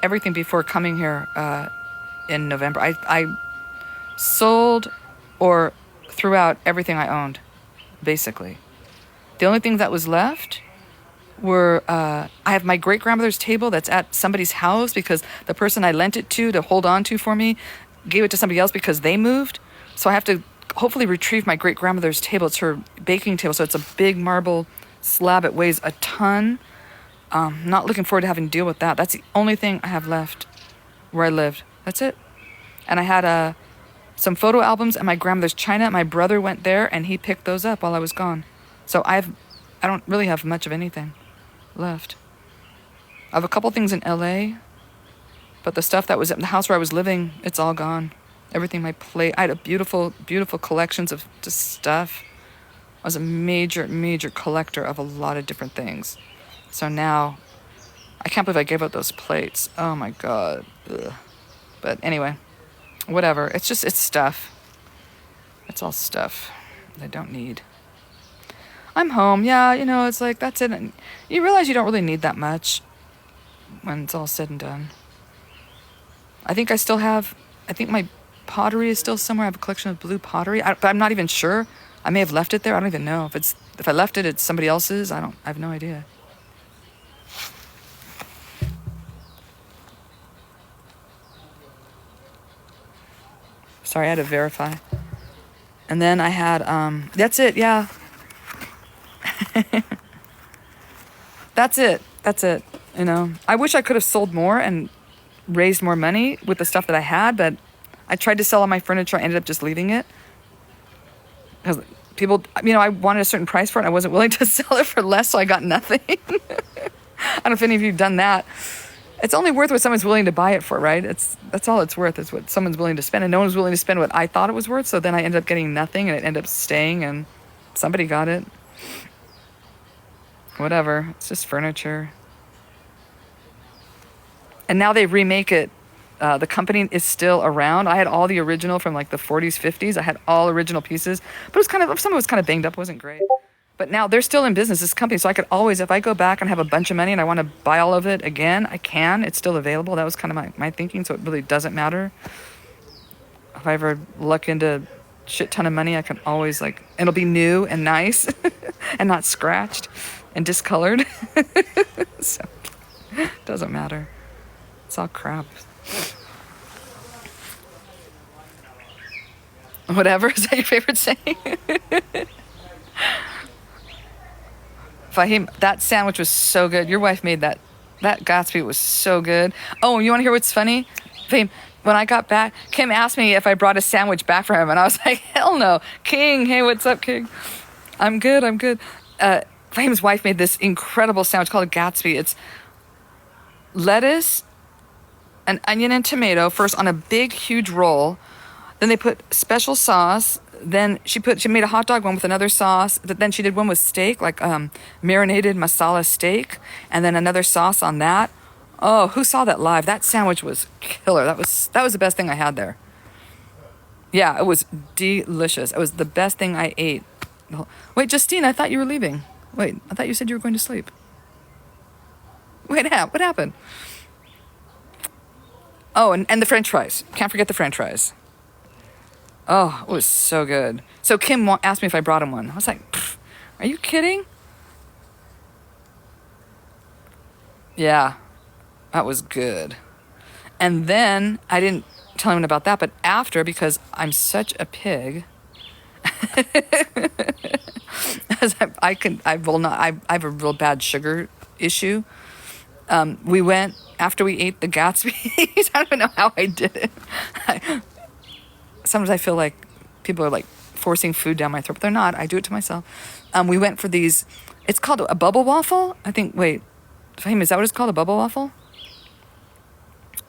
everything before coming here in November. I sold or threw out everything I owned, basically. The only thing that was left were I have my great grandmother's table that's at somebody's house because the person I lent it to hold on to for me gave it to somebody else because they moved. So I have to hopefully retrieve my great grandmother's table. It's her baking table, so it's a big marble slab. It weighs a ton. Not looking forward to having to deal with that. That's the only thing I have left where I lived. That's it. And I had some photo albums and my grandmother's china. My brother went there and he picked those up while I was gone. So I don't really have much of anything left. I have a couple things in LA, but the stuff that was at the house where I was living, it's all gone. Everything, my plate. I had a beautiful, beautiful collections of just stuff. I was a major, major collector of a lot of different things. So now, I can't believe I gave up those plates. Oh my God. Ugh. But anyway, whatever. It's stuff. It's all stuff I don't need. I'm home. Yeah, it's like, that's it. And you realize you don't really need that much when it's all said and done. I think my pottery is still somewhere. I have a collection of blue pottery, but I'm not even sure. I may have left it there. I don't even know. If I left it, it's somebody else's. I have no idea. Sorry, I had to verify. And then I had, that's it, yeah. That's it. I wish I could have sold more and raised more money with the stuff that I had, but I tried to sell all my furniture. I ended up just leaving it. Because people, I wanted a certain price for it, and I wasn't willing to sell it for less, so I got nothing. I don't know if any of you have done that. It's only worth what someone's willing to buy it for, right? That's all it's worth, is what someone's willing to spend, and no one's willing to spend what I thought it was worth, so then I ended up getting nothing, and it ended up staying, and somebody got it. Whatever. It's just furniture. And now they remake it. The company is still around. I had all the original from like the 40s, 50s. I had all original pieces, but some of it was kind of banged up. It wasn't great. But now they're still in business, this company. So I could always, if I go back and have a bunch of money and I want to buy all of it again, I can. It's still available. That was kind of my thinking. So it really doesn't matter. If I ever luck into a shit ton of money, I can always it'll be new and nice and not scratched and discolored. So it doesn't matter. It's all crap. Whatever. Is that your favorite saying? Fahim, that sandwich was so good. Your wife made that. That Gatsby was so good. Oh, you want to hear what's funny? Fahim, when I got back, Kim asked me if I brought a sandwich back for him, and I was like, hell no. King, hey, what's up, King? I'm good. Fahim's wife made this incredible sandwich called a Gatsby. It's lettuce, an onion and tomato first on a big, huge roll. Then they put special sauce. Then she made a hot dog one with another sauce. Then she did one with steak, marinated masala steak, and then another sauce on that. Oh, who saw that live? That sandwich was killer. That was the best thing I had there. Yeah, it was delicious. It was the best thing I ate. Wait, Justine, I thought you were leaving. Wait, I thought you said you were going to sleep. Wait, what happened? Oh, and the French fries. Can't forget the French fries. Oh, it was so good. So Kim asked me if I brought him one. I was like, are you kidding? Yeah, that was good. And then I didn't tell anyone about that, but after, because I'm such a pig, as I have a real bad sugar issue. We went after we ate the Gatsby's. I don't even know how I did it. Sometimes I feel like people are forcing food down my throat, but they're not. I do it to myself. We went for these. It's called a bubble waffle. I think. Wait, Fahim, is that what it's called? A bubble waffle?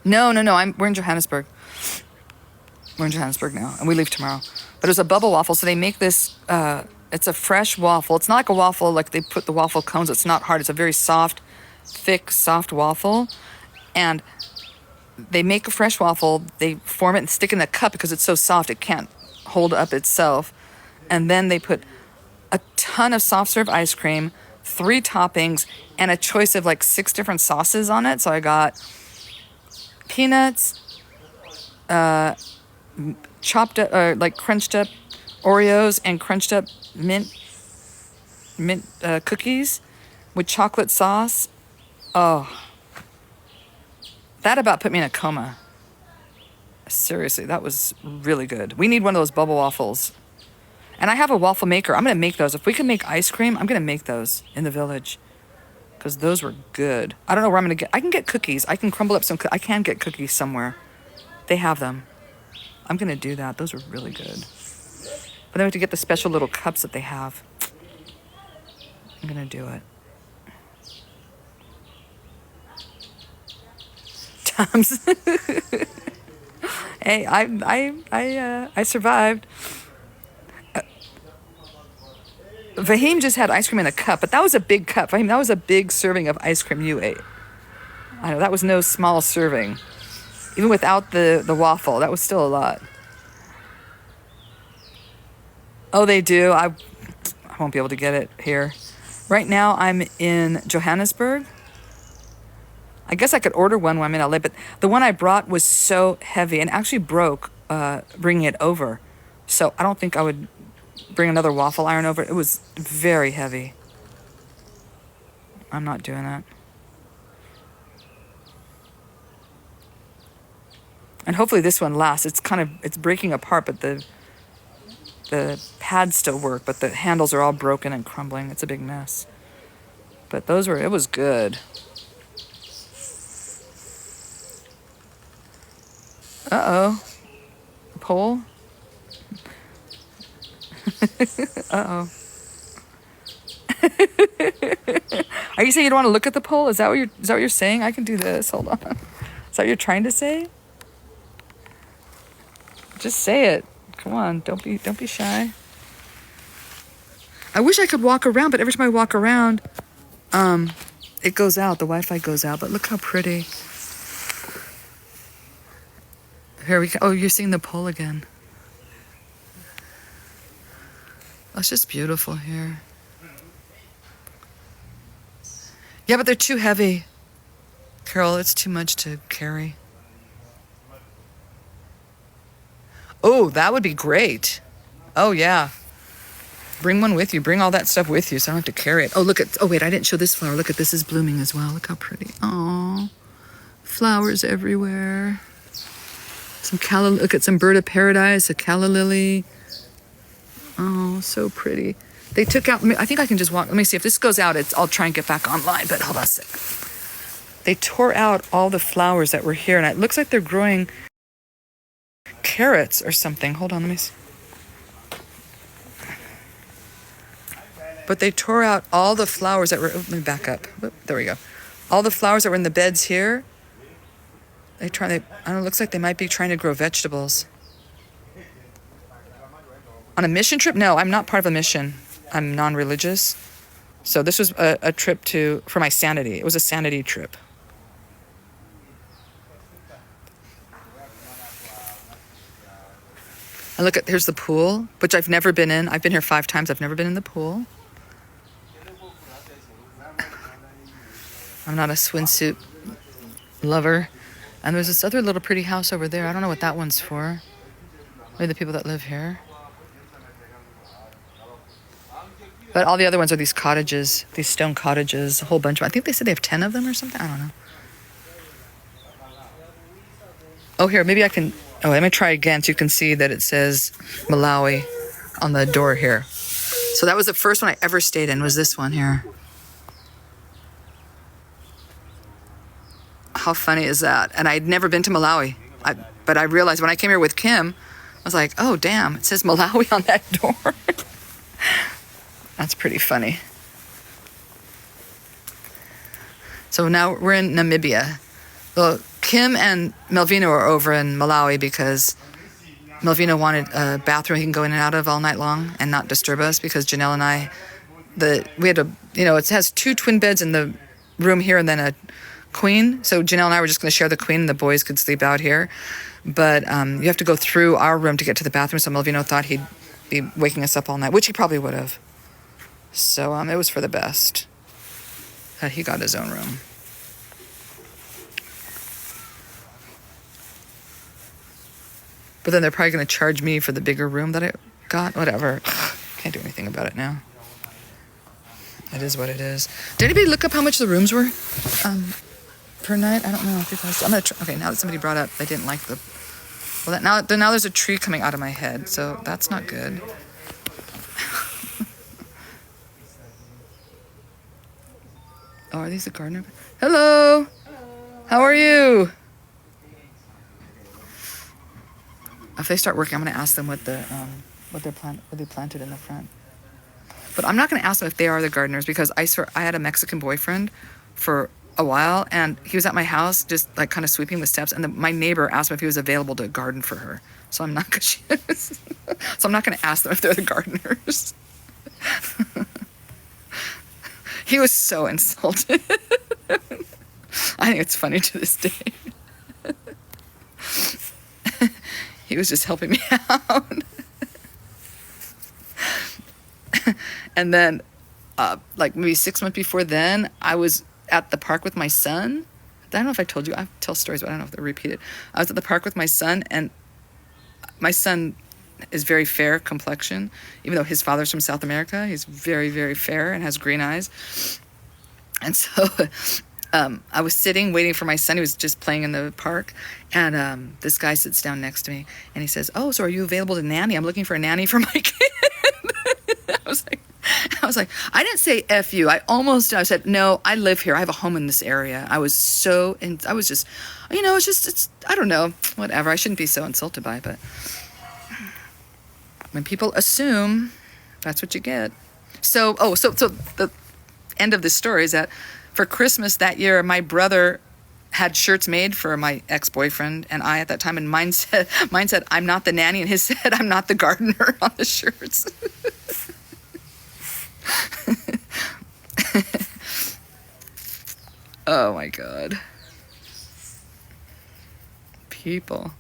No. We're in Johannesburg. We're in Johannesburg now, and we leave tomorrow. But it was a bubble waffle. So they make this. It's a fresh waffle. It's not like a waffle like they put the waffle cones. It's not hard. It's a very soft, thick, soft waffle, and they make a fresh waffle, they form it and stick it in a cup because it's so soft it can't hold up itself. And then they put a ton of soft serve ice cream, 3 toppings, and a choice of 6 different sauces on it. So I got peanuts, chopped up, like crunched up Oreos and crunched up mint cookies with chocolate sauce. Oh, that about put me in a coma. Seriously, that was really good. We need one of those bubble waffles. And I have a waffle maker. I'm going to make those. If we can make ice cream, I'm going to make those in the village. Because those were good. I don't know where I'm going to get... I can get cookies. I can crumble up some... I can get cookies somewhere. They have them. I'm going to do that. Those are really good. But then we have to get the special little cups that they have. I'm going to do it. Tums. Hey, I survived. Fahim just had ice cream in a cup, but that was a big cup. Fahim, that was a big serving of ice cream you ate. I know, that was no small serving. Even without the waffle, that was still a lot. Oh, they do? I won't be able to get it here. Right now, I'm in Johannesburg. I guess I could order one when I'm in LA, but the one I brought was so heavy and actually broke bringing it over. So I don't think I would bring another waffle iron over. It was very heavy. I'm not doing that. And hopefully this one lasts. It's breaking apart, but the pads still work, but the handles are all broken and crumbling. It's a big mess. But it was good. Uh-oh. Pole? Uh-oh. Are you saying you don't want to look at the pole? Is that what you're saying? I can do this. Hold on. Is that what you're trying to say? Just say it. Come on. Don't be shy. I wish I could walk around, but every time I walk around, it goes out. The Wi-Fi goes out. But look how pretty. Here we go. Oh, you're seeing the pole again. Oh, it's just beautiful here. Yeah, but they're too heavy. Carol, it's too much to carry. Oh, that would be great. Oh, yeah. Bring one with you. Bring all that stuff with you so I don't have to carry it. Oh, wait, I didn't show this flower. Look at this is blooming as well. Look how pretty. Oh, flowers everywhere. Look at some bird of paradise, a calla lily. Oh, so pretty. They took out, I think I can just walk. Let me see if this goes out. I'll try and get back online, but hold on a sec. They tore out all the flowers that were here, and it looks like they're growing carrots or something. Hold on, let me see. But they tore out all the flowers that were, let me back up. There we go. All the flowers that were in the beds here. I don't know, it looks like they might be trying to grow vegetables. On a mission trip? No, I'm not part of a mission. I'm non-religious. So this was a trip for my sanity. It was a sanity trip. And here's the pool, which I've never been in. I've been here 5 times. I've never been in the pool. I'm not a swimsuit lover. And there's this other little pretty house over there. I don't know what that one's for. Maybe the people that live here. But all the other ones are these cottages, these stone cottages, a whole bunch of them. I think they said they have 10 of them or something. I don't know. Oh, here, maybe I can... Oh, let me try again so you can see that it says Malawi on the door here. So that was the first one I ever stayed in, was this one here. How funny is that? And I'd never been to Malawi. But I realized when I came here with Kim, I was like, oh, damn, it says Malawi on that door. That's pretty funny. So now we're in Namibia. Well, Kim and Melvina were over in Malawi because Melvina wanted a bathroom he can go in and out of all night long and not disturb us, because Janelle and I, we had it has 2 twin beds in the room here and then a queen. So Janelle and I were just going to share the queen and the boys could sleep out here. But you have to go through our room to get to the bathroom. So Melvino thought he'd be waking us up all night, which he probably would have. So it was for the best that he got his own room. But then they're probably going to charge me for the bigger room that I got. Whatever. Can't do anything about it now. It is what it is. Did anybody look up how much the rooms were per night? I don't know. I'm gonna try. Okay, now that somebody brought up, they didn't like the. Well, now there's a tree coming out of my head, so that's not good. Oh, are these the gardener? Hello. How are you? If they start working, I'm gonna ask them what they planted in the front. But I'm not gonna ask them if they are the gardeners, because I swear I had a Mexican boyfriend for a while, and he was at my house just like kind of sweeping the steps, and my neighbor asked him if he was available to garden for her. So I'm not gonna ask them if they're the gardeners. He was so insulted. I think it's funny to this day. He was just helping me out. And then, like maybe 6 months before then, I was at the park with my son. I don't know if I told you. I tell stories, but I don't know if they're repeated. I was at the park with my son, and my son is very fair complexion, even though his father's from South America. He's very, very fair and has green eyes. And so I was sitting waiting for my son. He was just playing in the park, and this guy sits down next to me, and he says, "Oh, so are you available to nanny? I'm looking for a nanny for my kid." I was like, I didn't say F you. I said, no, I live here. I have a home in this area. I was just, it's, I don't know, whatever. I shouldn't be so insulted by it, but when people assume, that's what you get. So the end of this story is that for Christmas that year, my brother had shirts made for my ex-boyfriend and I at that time, and mine said, I'm not the nanny, and his said, I'm not the gardener on the shirts. Oh my God. People.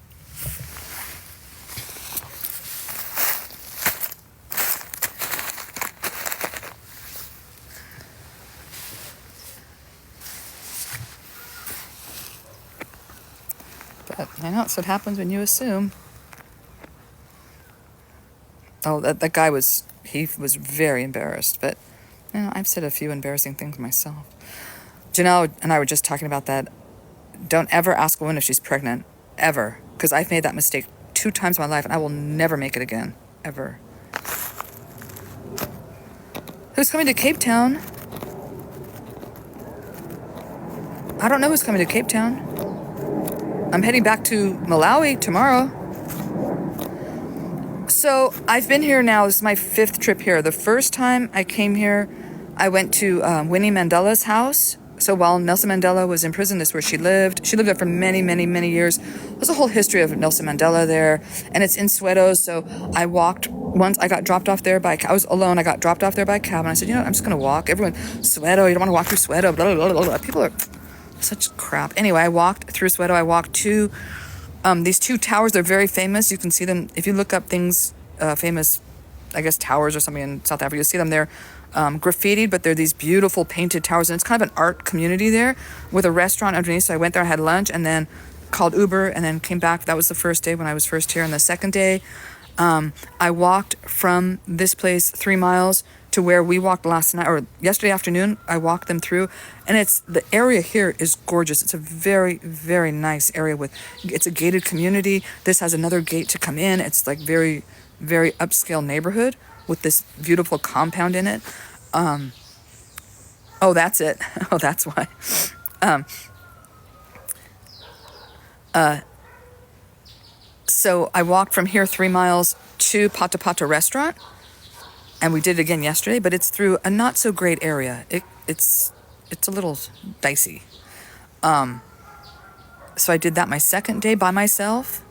But I know it's what happens when you assume. Oh, that guy was very embarrassed, but I've said a few embarrassing things myself. Janelle and I were just talking about that. Don't ever ask a woman if she's pregnant, ever, because I've made that mistake 2 times in my life, and I will never make it again, ever. Who's coming to Cape Town? I don't know who's coming to Cape Town. I'm heading back to Malawi tomorrow. So I've been here now. This is my 5th trip here. The first time I came here, I went to Winnie Mandela's house. So while Nelson Mandela was in prison, this is where she lived. She lived there for many, many, many years. There's a whole history of Nelson Mandela there, and it's in Soweto. So I walked once. I got dropped off there by. I was alone. I got dropped off there by a cab, and I said, I'm just gonna walk. Everyone, Soweto. You don't want to walk through Soweto. Blah, blah, blah, blah. People are such crap. Anyway, I walked through Soweto. I walked to these 2 towers. They're very famous. You can see them if you look up things famous, I guess towers or something in South Africa. You'll see them there. Graffitied, but they're these beautiful painted towers, and it's kind of an art community there with a restaurant underneath. So I went there, I had lunch, and then called Uber, and then came back. That was the first day when I was first here. And the second day, I walked from this place 3 miles to where we walked last night, or yesterday afternoon. I walked them through, and the area here is gorgeous. It's a very, very nice area it's a gated community. This has another gate to come in. It's like very, very upscale neighborhood with this beautiful compound in it. Oh, that's it. Oh, that's why. So I walked from here 3 miles to Pata Pata restaurant, and we did it again yesterday, but it's through a not so great area. It's a little dicey. So I did that my second day by myself,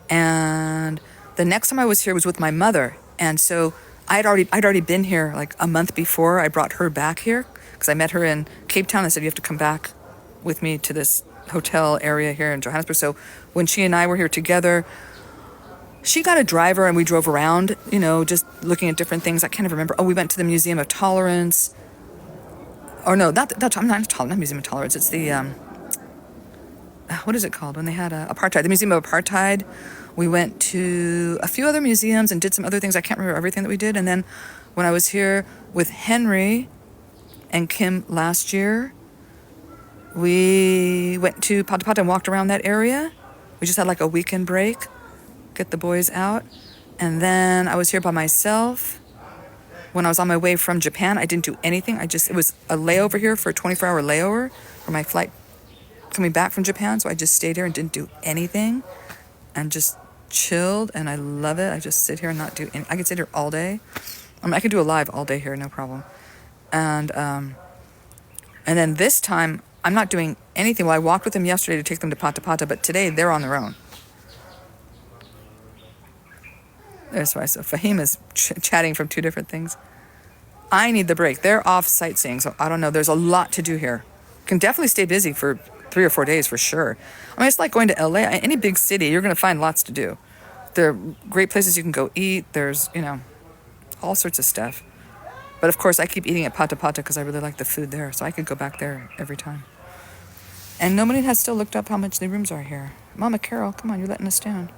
and the next time I was here was with my mother, and so I'd already been here like a month before. I brought her back here because I met her in Cape Town. I said, you have to come back with me to this hotel area here in Johannesburg. So when she and I were here together, she got a driver and we drove around, just looking at different things. I can't even remember. Oh, we went to the Museum of Tolerance. Or no, not Museum of Tolerance. It's the, what is it called? When they had apartheid, the Museum of Apartheid. We went to a few other museums and did some other things. I can't remember everything that we did. And then when I was here with Henry and Kim last year, we went to Pata Pata and walked around that area. We just had like a weekend break, get the boys out. And then I was here by myself. When I was on my way from Japan, I didn't do anything. It was a layover here for a 24-hour layover for my flight coming back from Japan. So I just stayed here and didn't do anything and just chilled. And I love it. I just sit here and not do anything. I could sit here all day. I mean, I could do a live all day here, no problem. And then this time, I'm not doing anything. Well, I walked with them yesterday to take them to Pata Pata, but today they're on their own. There's why. So Fahim is chatting from two different things. I need the break. They're off sightseeing, so I don't know. There's a lot to do here. Can definitely stay busy for 3 or 4 days for sure. I mean, it's like going to LA. Any big city, you're going to find lots to do. There are great places you can go eat. There's, all sorts of stuff. But of course, I keep eating at Pata Pata because I really like the food there, so I could go back there every time. And nobody has still looked up how much the rooms are here. Mama Carol, come on, you're letting us down.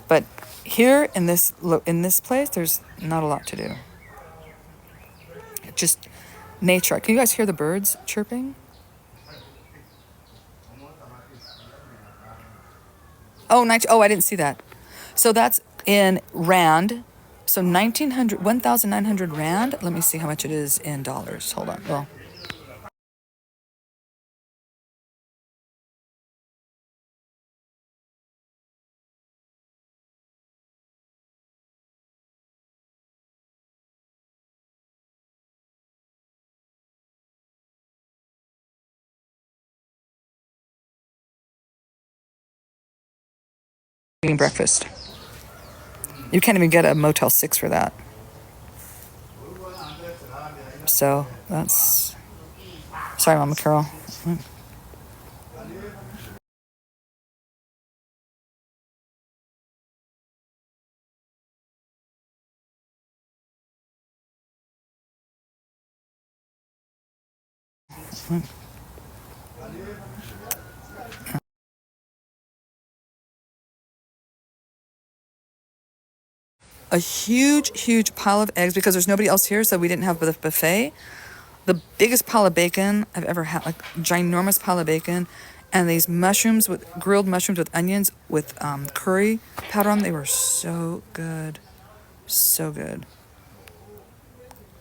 But here in this place, there's not a lot to do. Just nature. Can you guys hear the birds chirping? Oh, I didn't see that. So that's in Rand. So 1,900 Rand. Let me see how much it is in dollars. Hold on. Well, eating breakfast. You can't even get a Motel 6 for that. So that's... Sorry, Mama Carol. A huge pile of eggs because there's nobody else here, so we didn't have the buffet. The biggest pile of bacon I've ever had, like ginormous pile of bacon, and these grilled mushrooms with onions with curry powder on them. They were so good, so good.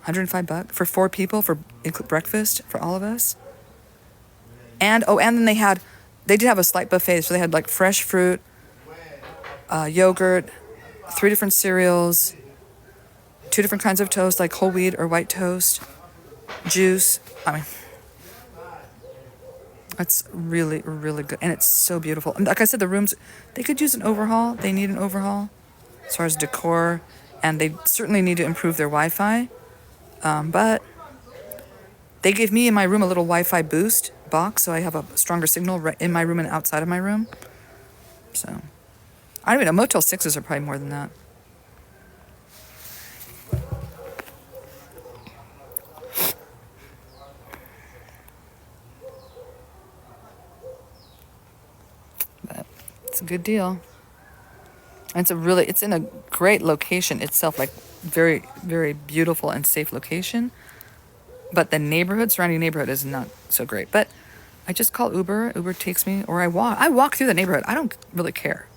$105 for 4 people for breakfast for all of us. And then they did have a slight buffet, so they had like fresh fruit, yogurt, 3 different cereals, 2 different kinds of toast, like whole wheat or white toast, juice. I mean, it's really, really good. And it's so beautiful. And like I said, the rooms, they could use an overhaul. They need an overhaul as far as decor. And they certainly need to improve their Wi-Fi. But they gave me in my room a little Wi-Fi boost box, so I have a stronger signal right in my room and outside of my room. So... I don't even know, Motel 6s are probably more than that. But it's a good deal. And it's in a great location itself, like very, very beautiful and safe location. But the surrounding neighborhood is not so great. But I just call Uber. Uber takes me, or I walk. I walk through the neighborhood. I don't really care.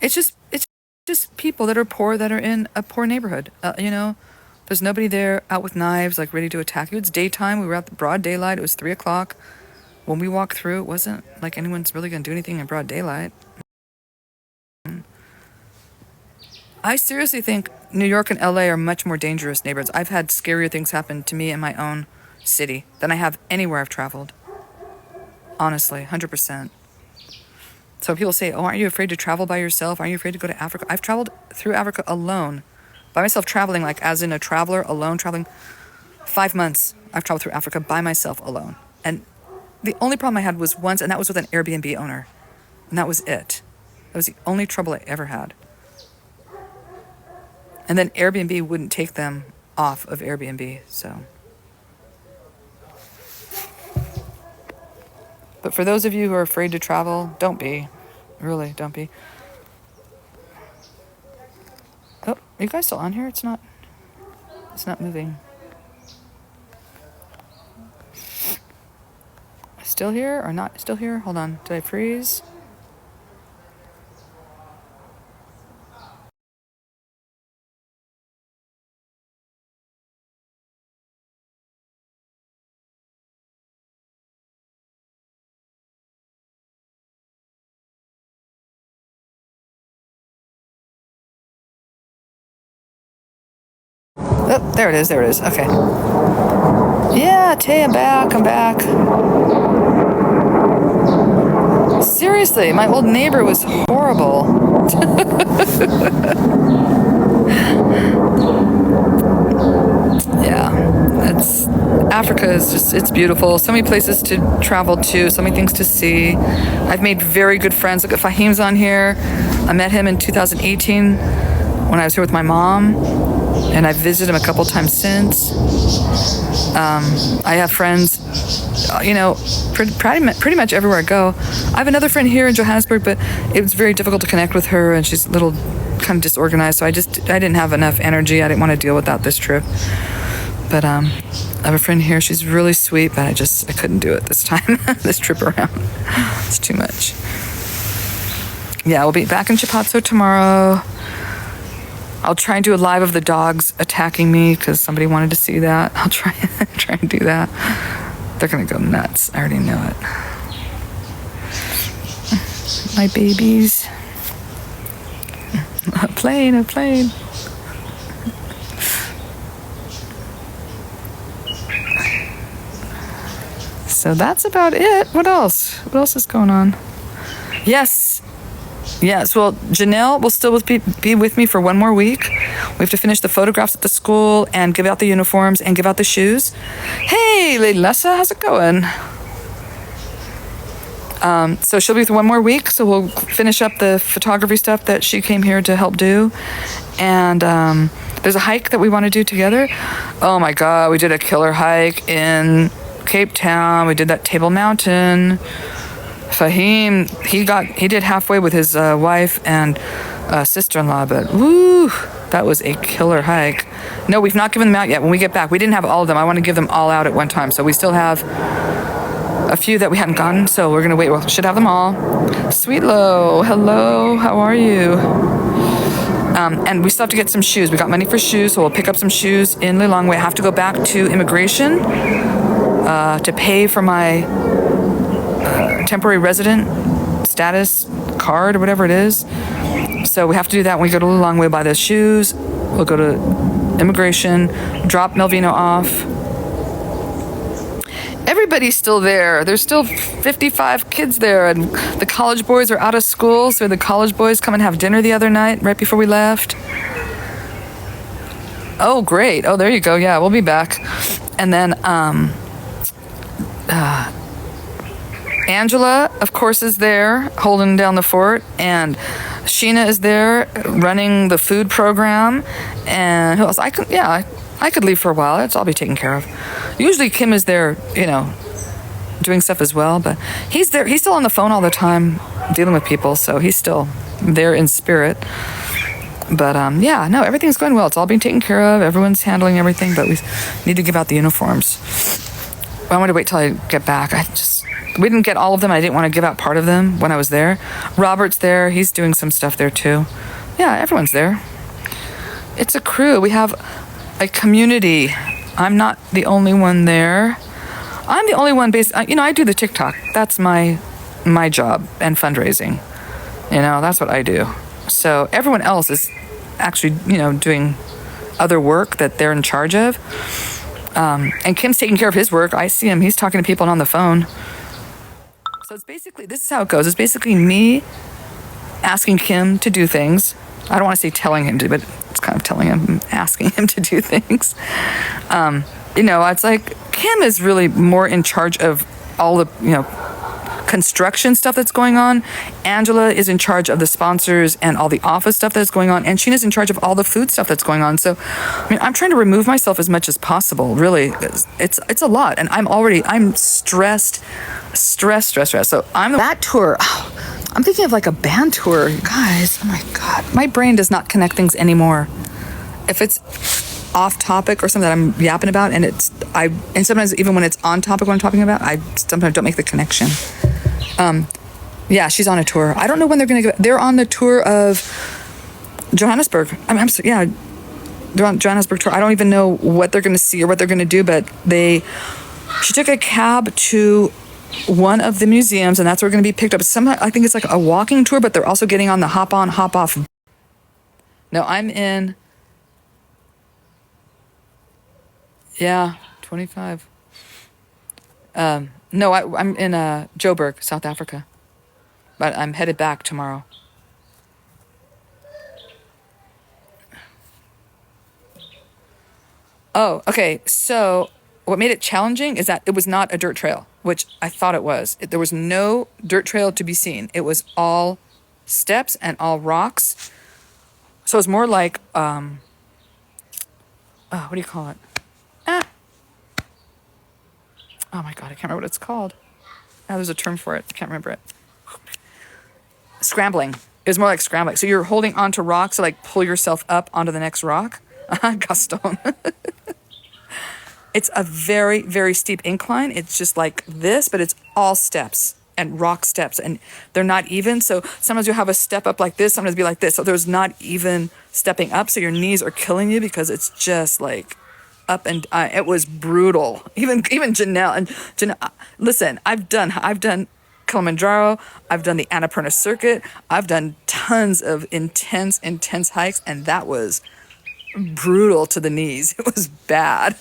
It's just people that are poor that are in a poor neighborhood. There's nobody there out with knives, like ready to attack you. It's daytime. We were out the broad daylight. It was 3:00. When we walked through, it wasn't like anyone's really going to do anything in broad daylight. I seriously think New York and LA are much more dangerous neighborhoods. I've had scarier things happen to me in my own city than I have anywhere I've traveled. Honestly, 100%. So people say, oh, aren't you afraid to travel by yourself? Aren't you afraid to go to Africa? I've traveled through Africa alone. By myself traveling, like as in a traveler, alone traveling. 5 months I've traveled through Africa by myself alone. And the only problem I had was once, and that was with an Airbnb owner. And that was it. That was the only trouble I ever had. And then Airbnb wouldn't take them off of Airbnb, so... But for those of you who are afraid to travel, don't be. Really, don't be. Oh, are you guys still on here? It's not moving. Still here or not still here? Hold on. Did I freeze? Oh, there it is. There it is. Okay. Yeah, Tay, I'm back. Seriously, my old neighbor was horrible. Yeah, Africa is just, it's beautiful. So many places to travel to, so many things to see. I've made very good friends. Look at Fahim's on here. I met him in 2018 when I was here with my mom, and I've visited him a couple times since. I have friends, pretty much everywhere I go. I have another friend here in Johannesburg, but it was very difficult to connect with her, and she's a little kind of disorganized, so I didn't have enough energy. I didn't want to deal with that this trip. But I have a friend here. She's really sweet, but I couldn't do it this time, this trip around. It's too much. Yeah, we'll be back in Chipatso tomorrow. I'll try and do a live of the dogs attacking me because somebody wanted to see that. I'll try and do that. They're going to go nuts. I already know it. My babies. A plane. So that's about it. What else? What else is going on? Yes. Well, Janelle will still be with me for one more week. We have to finish the photographs at the school and give out the uniforms and give out the shoes. Hey, Lady Lessa, how's it going? So she'll be with one more week, so we'll finish up the photography stuff that she came here to help do. And there's a hike that we want to do together. Oh my God, we did a killer hike in Cape Town. We did that Table Mountain. Fahim, he did halfway with his wife and sister-in-law, but woo, that was a killer hike. No, we've not given them out yet. When we get back, we didn't have all of them. I want to give them all out at one time, so we still have a few that we hadn't gotten, so we're gonna wait. We should have them all. Sweet Lo, hello, how are you? And we still have to get some shoes. We got money for shoes, so we'll pick up some shoes in Lilongwe. I have to go back to immigration to pay for my temporary resident status card or whatever it is. So we have to do that when we go to Lilongwe, buy those shoes. We'll go to immigration, drop Melvino off. Everybody's still there. There's still 55 kids there, and the college boys are out of school, so the college boys come and have dinner the other night right before we left. Oh, great. Oh, there you go. Yeah, we'll be back. And then Angela, of course, is there holding down the fort, and Sheena is there running the food program. And who else? I could leave for a while. It's all be taken care of. Usually Kim is there, doing stuff as well, but he's there. He's still on the phone all the time dealing with people, so he's still there in spirit. But everything's going well. It's all being taken care of. Everyone's handling everything, but we need to give out the uniforms. I want to wait till I get back. We didn't get all of them. I didn't want to give out part of them when I was there. Robert's there. He's doing some stuff there too. Yeah, everyone's there. It's a crew. We have a community. I'm not the only one there. I'm the only one I do the TikTok. That's my job and fundraising. That's what I do. So everyone else is actually, doing other work that they're in charge of. And Kim's taking care of his work. I see him. He's talking to people on the phone. So this is how it goes. It's basically me asking Kim to do things. I don't want to say telling him to, but it's kind of telling him, asking him to do things. It's like Kim is really more in charge of all the, construction stuff that's going on. Angela is in charge of the sponsors and all the office stuff that's going on. And Sheena's in charge of all the food stuff that's going on. So, I mean, I'm trying to remove myself as much as possible, really. It's a lot. And I'm stressed. So that tour, I'm thinking of like a band tour. Guys, oh my God. My brain does not connect things anymore. If it's off topic or something that I'm yapping about, and sometimes even when it's on topic, what I'm talking about, I sometimes don't make the connection. Yeah, she's on a tour. I don't know when they're going to go. They're on the tour of Johannesburg. They're on Johannesburg tour. I don't even know what they're going to see or what they're going to do, but she took a cab to one of the museums, and that's where we're going to be picked up. I think it's like a walking tour, but they're also getting on the hop on, hop off. No, I'm in. Yeah, 25. No, I'm in Joburg, South Africa. But I'm headed back tomorrow. Oh, okay. So what made it challenging is that it was not a dirt trail, which I thought it was. There was no dirt trail to be seen. It was all steps and all rocks. So it's more like, what do you call it? Oh my God, I can't remember what it's called. There's a term for it. I can't remember it. Scrambling. It was more like scrambling. So you're holding onto rocks to like pull yourself up onto the next rock. Gaston. It's a very, very steep incline. It's just like this, but it's all steps and rock steps, and they're not even. So sometimes you'll have a step up like this, sometimes it'll be like this. So there's not even stepping up. So your knees are killing you because it's just like up, and it was brutal. Even Janelle and Janelle. Listen, I've done Kilimanjaro. I've done the Annapurna Circuit. I've done tons of intense hikes, and that was brutal to the knees. It was bad.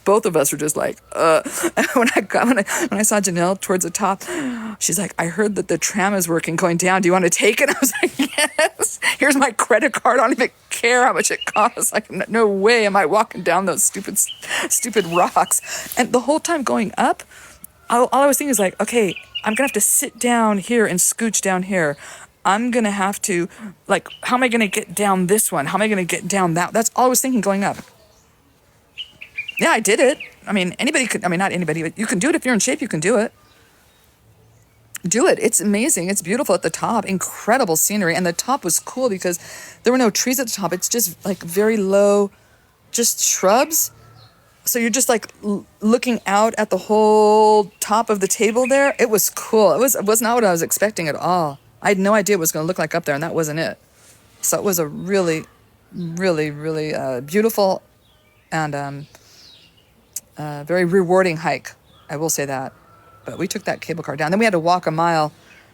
Both of us were just like, when I saw Janelle towards the top, she's like, I heard that the tram is working going down. Do you want to take it? I was like, yes. Here's my credit card. I don't even care how much it costs. Like, no way am I walking down those stupid rocks. And the whole time going up, all I was thinking is like, okay, I'm gonna have to sit down here and scooch down here. I'm going to have to, like, how am I going to get down this one? How am I going to get down that? That's all I was thinking going up. Yeah, I did it. I mean, not anybody, but you can do it. If you're in shape, you can do it. Do it. It's amazing. It's beautiful at the top. Incredible scenery. And the top was cool because there were no trees at the top. It's just like very low, just shrubs. So you're just like looking out at the whole top of the table there. It was cool. It was not what I was expecting at all. I had no idea what it was going to look like up there, and that wasn't it. So it was a really, really, really beautiful and very rewarding hike. I will say that. But we took that cable car down. Then we had to walk a mile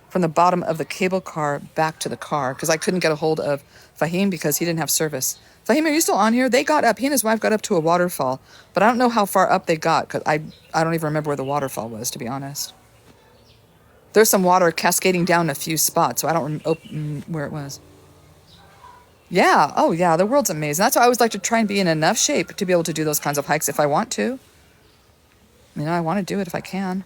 from the bottom of the cable car back to the car because I couldn't get a hold of Fahim because he didn't have service. Fahim, are you still on here? They got up. He and his wife got up to a waterfall, but I don't know how far up they got because I don't even remember where the waterfall was, to be honest. There's some water cascading down a few spots, so I don't where it was. Yeah. Oh, yeah. The world's amazing. That's why I always like to try and be in enough shape to be able to do those kinds of hikes if I want to. I want to do it if I can,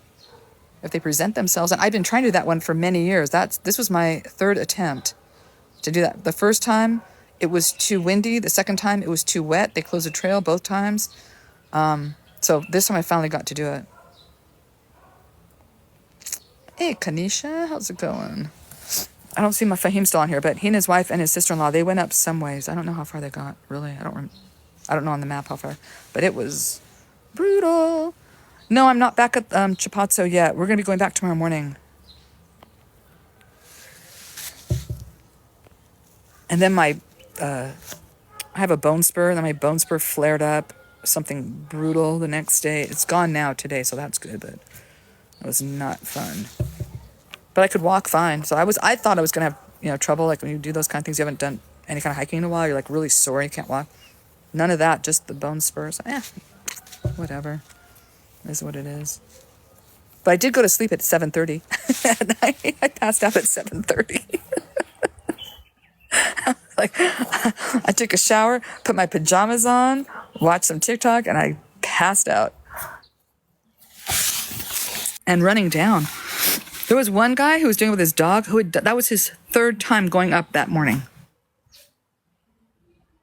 if they present themselves. And I've been trying to do that one for many years. This was my third attempt to do that. The first time, it was too windy. The second time, it was too wet. They closed the trail both times. So this time I finally got to do it. Hey, Kanisha, how's it going? I don't see my Fahim still on here, but he and his wife and his sister-in-law, they went up some ways. I don't know how far they got, really. I don't know on the map how far, but it was brutal. No, I'm not back at Chapatso yet. We're going to be going back tomorrow morning. And then I have a bone spur, and then my bone spur flared up, something brutal the next day. It's gone now today, so that's good, but it was not fun. But I could walk fine. So I thought I was going to have, trouble. Like when you do those kind of things, you haven't done any kind of hiking in a while. You're like really sore. You can't walk. None of that. Just the bone spurs. Whatever. It is what it is. But I did go to sleep at 7:30 at night. I passed out at 7:30. Like I took a shower, put my pajamas on, watched some TikTok, and I passed out. And running down. There was one guy who was doing it with his dog that was his third time going up that morning.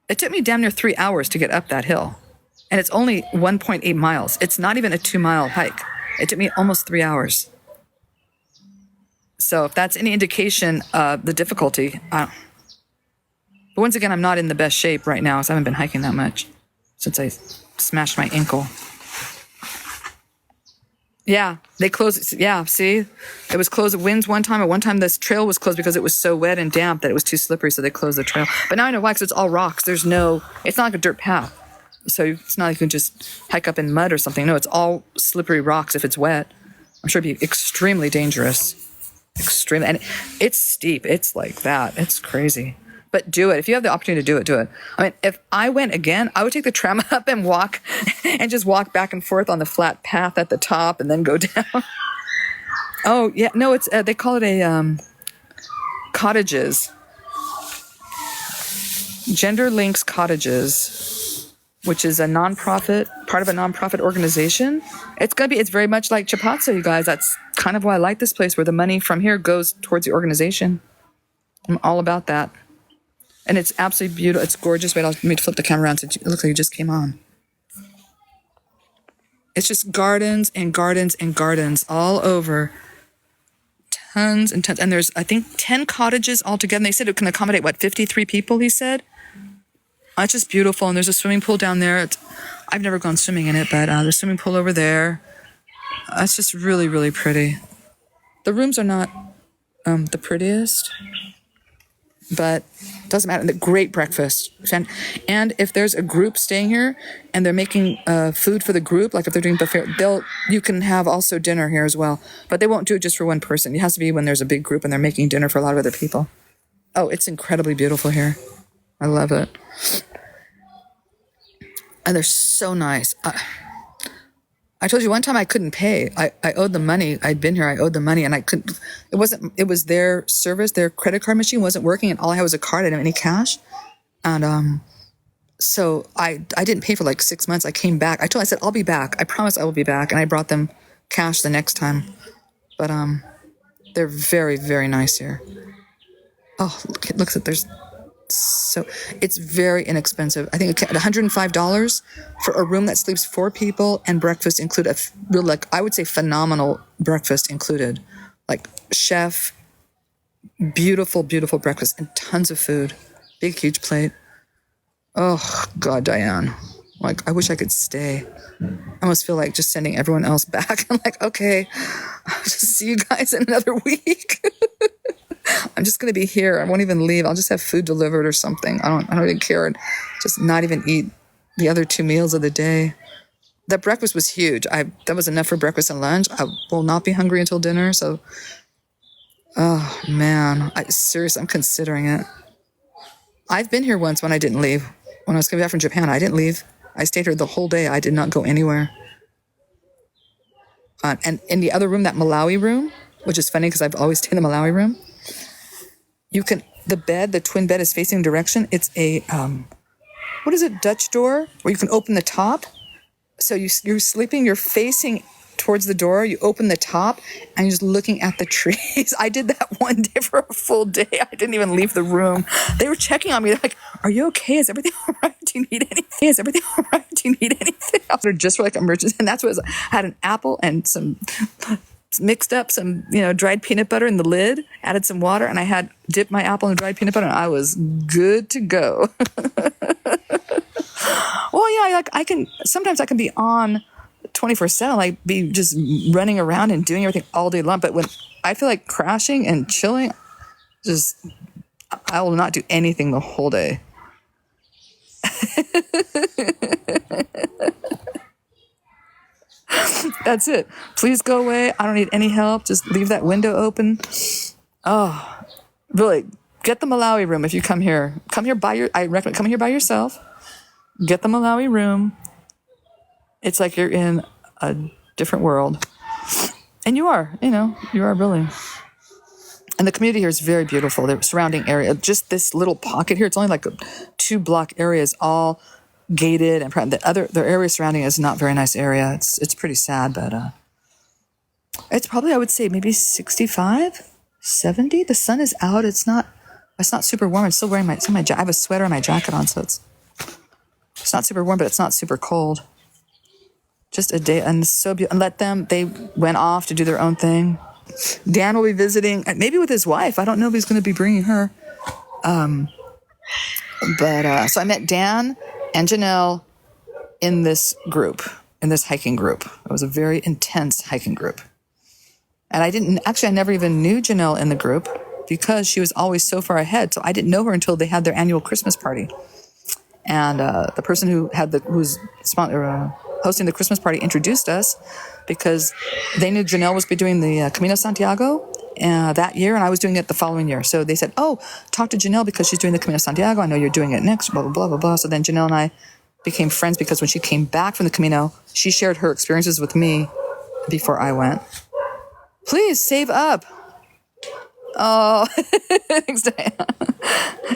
It took me damn near 3 hours to get up that hill. And it's only 1.8 miles. It's not even a 2-mile hike. It took me almost 3 hours. So if that's any indication of the difficulty, but once again, I'm not in the best shape right now, so I haven't been hiking that much since I smashed my ankle. Yeah, they closed. Yeah, see? It was closed. Winds one time. At one time, this trail was closed because it was so wet and damp that it was too slippery, so they closed the trail. But now I know why, because it's all rocks. It's not like a dirt path. So it's not like you can just hike up in mud or something. No, it's all slippery rocks if it's wet. I'm sure it'd be extremely dangerous. Extremely. And it's steep. It's like that. It's crazy. But do it. If you have the opportunity to do it, do it. I mean, if I went again, I would take the tram up and walk and just walk back and forth on the flat path at the top and then go down. Oh, yeah. No, it's they call it a cottages. Gender Links Cottages, which is a nonprofit, part of a nonprofit organization. It's very much like Chapatso, you guys. That's kind of why I like this place, where the money from here goes towards the organization. I'm all about that. And it's absolutely beautiful. It's gorgeous. Wait, let me flip the camera around so it looks like you just came on. It's just gardens and gardens and gardens all over. Tons and tons. And there's, I think, 10 cottages altogether. And they said it can accommodate, 53 people, he said? It's just beautiful. And there's a swimming pool down there. I've never gone swimming in it, but there's a swimming pool over there. It's just really, really pretty. The rooms are not the prettiest, but it doesn't matter. And great breakfast. And if there's a group staying here and they're making food for the group, like if they're doing buffet, you can have also dinner here as well. But they won't do it just for one person. It has to be when there's a big group and they're making dinner for a lot of other people. Oh, it's incredibly beautiful here. I love it. And they're so nice. I told you one time I couldn't pay. I owed the money. I'd been here. I owed the money and I couldn't. It was their service. Their credit card machine wasn't working and all I had was a card. I didn't have any cash. And so I didn't pay for like 6 months. I came back. I said, I'll be back. I promise I will be back. And I brought them cash the next time. But they're very, very nice here. Oh, look at there's. So it's very inexpensive. I think at $105 for a room that sleeps 4 people and breakfast included. I would say phenomenal breakfast included, like chef, beautiful, beautiful breakfast and tons of food, big, huge plate. Oh God, Diane, like I wish I could stay. I almost feel like just sending everyone else back. I'm like, okay, I'll just see you guys in another week. I'm just going to be here. I won't even leave. I'll just have food delivered or something. I don't even care. And just not even eat the other 2 meals of the day. That breakfast was huge. That was enough for breakfast and lunch. I will not be hungry until dinner. So, oh man, seriously, I'm considering it. I've been here once when I didn't leave. When I was coming back from Japan, I didn't leave. I stayed here the whole day. I did not go anywhere. And in the other room, that Malawi room, which is funny because I've always stayed in the Malawi room. The twin bed is facing direction. It's a, Dutch door where you can open the top. So you're sleeping, you're facing towards the door, you open the top and you're just looking at the trees. I did that one day for a full day. I didn't even leave the room. They were checking on me. They're like, are you okay? Is everything all right? Do you need anything? Is everything all right? Do you need anything? They're just for like emergency. And that's what it was. I had an apple and mixed up some, dried peanut butter in the lid, added some water, and I had dipped my apple in dried peanut butter, and I was good to go. Well, yeah, sometimes I can be on 24/7, like be just running around and doing everything all day long. But when I feel like crashing and chilling, I will not do anything the whole day. That's it. Please go away. I don't need any help. Just leave that window open. Oh, really? Get the Malawi room if you come here. I recommend coming here by yourself. Get the Malawi room. It's like you're in a different world. And you are really. And the community here is very beautiful. The surrounding area, just this little pocket here, it's only like a 2-block area is all gated, and the area surrounding is not a very nice area. It's pretty sad, but It's probably, I would say, maybe 65, 70. The sun is out. It's not super warm. I'm still wearing I have a sweater and my jacket on, so it's not super warm, but it's not super cold. Just a day, and it's so beautiful. And they went off to do their own thing. Dan will be visiting, maybe with his wife. I don't know if he's going to be bringing her. So I met Dan and Janelle in this hiking group. It was a very intense hiking group. And I never even knew Janelle in the group because she was always so far ahead. So I didn't know her until they had their annual Christmas party. And the person who was hosting the Christmas party introduced us because they knew Janelle was doing the Camino Santiago that year, and I was doing it the following year. So they said, "Oh, talk to Janelle because she's doing the Camino Santiago. I know you're doing it next." Blah blah blah blah blah. So then Janelle and I became friends because when she came back from the Camino, she shared her experiences with me before I went. Please save up. Oh, thanks, Diane.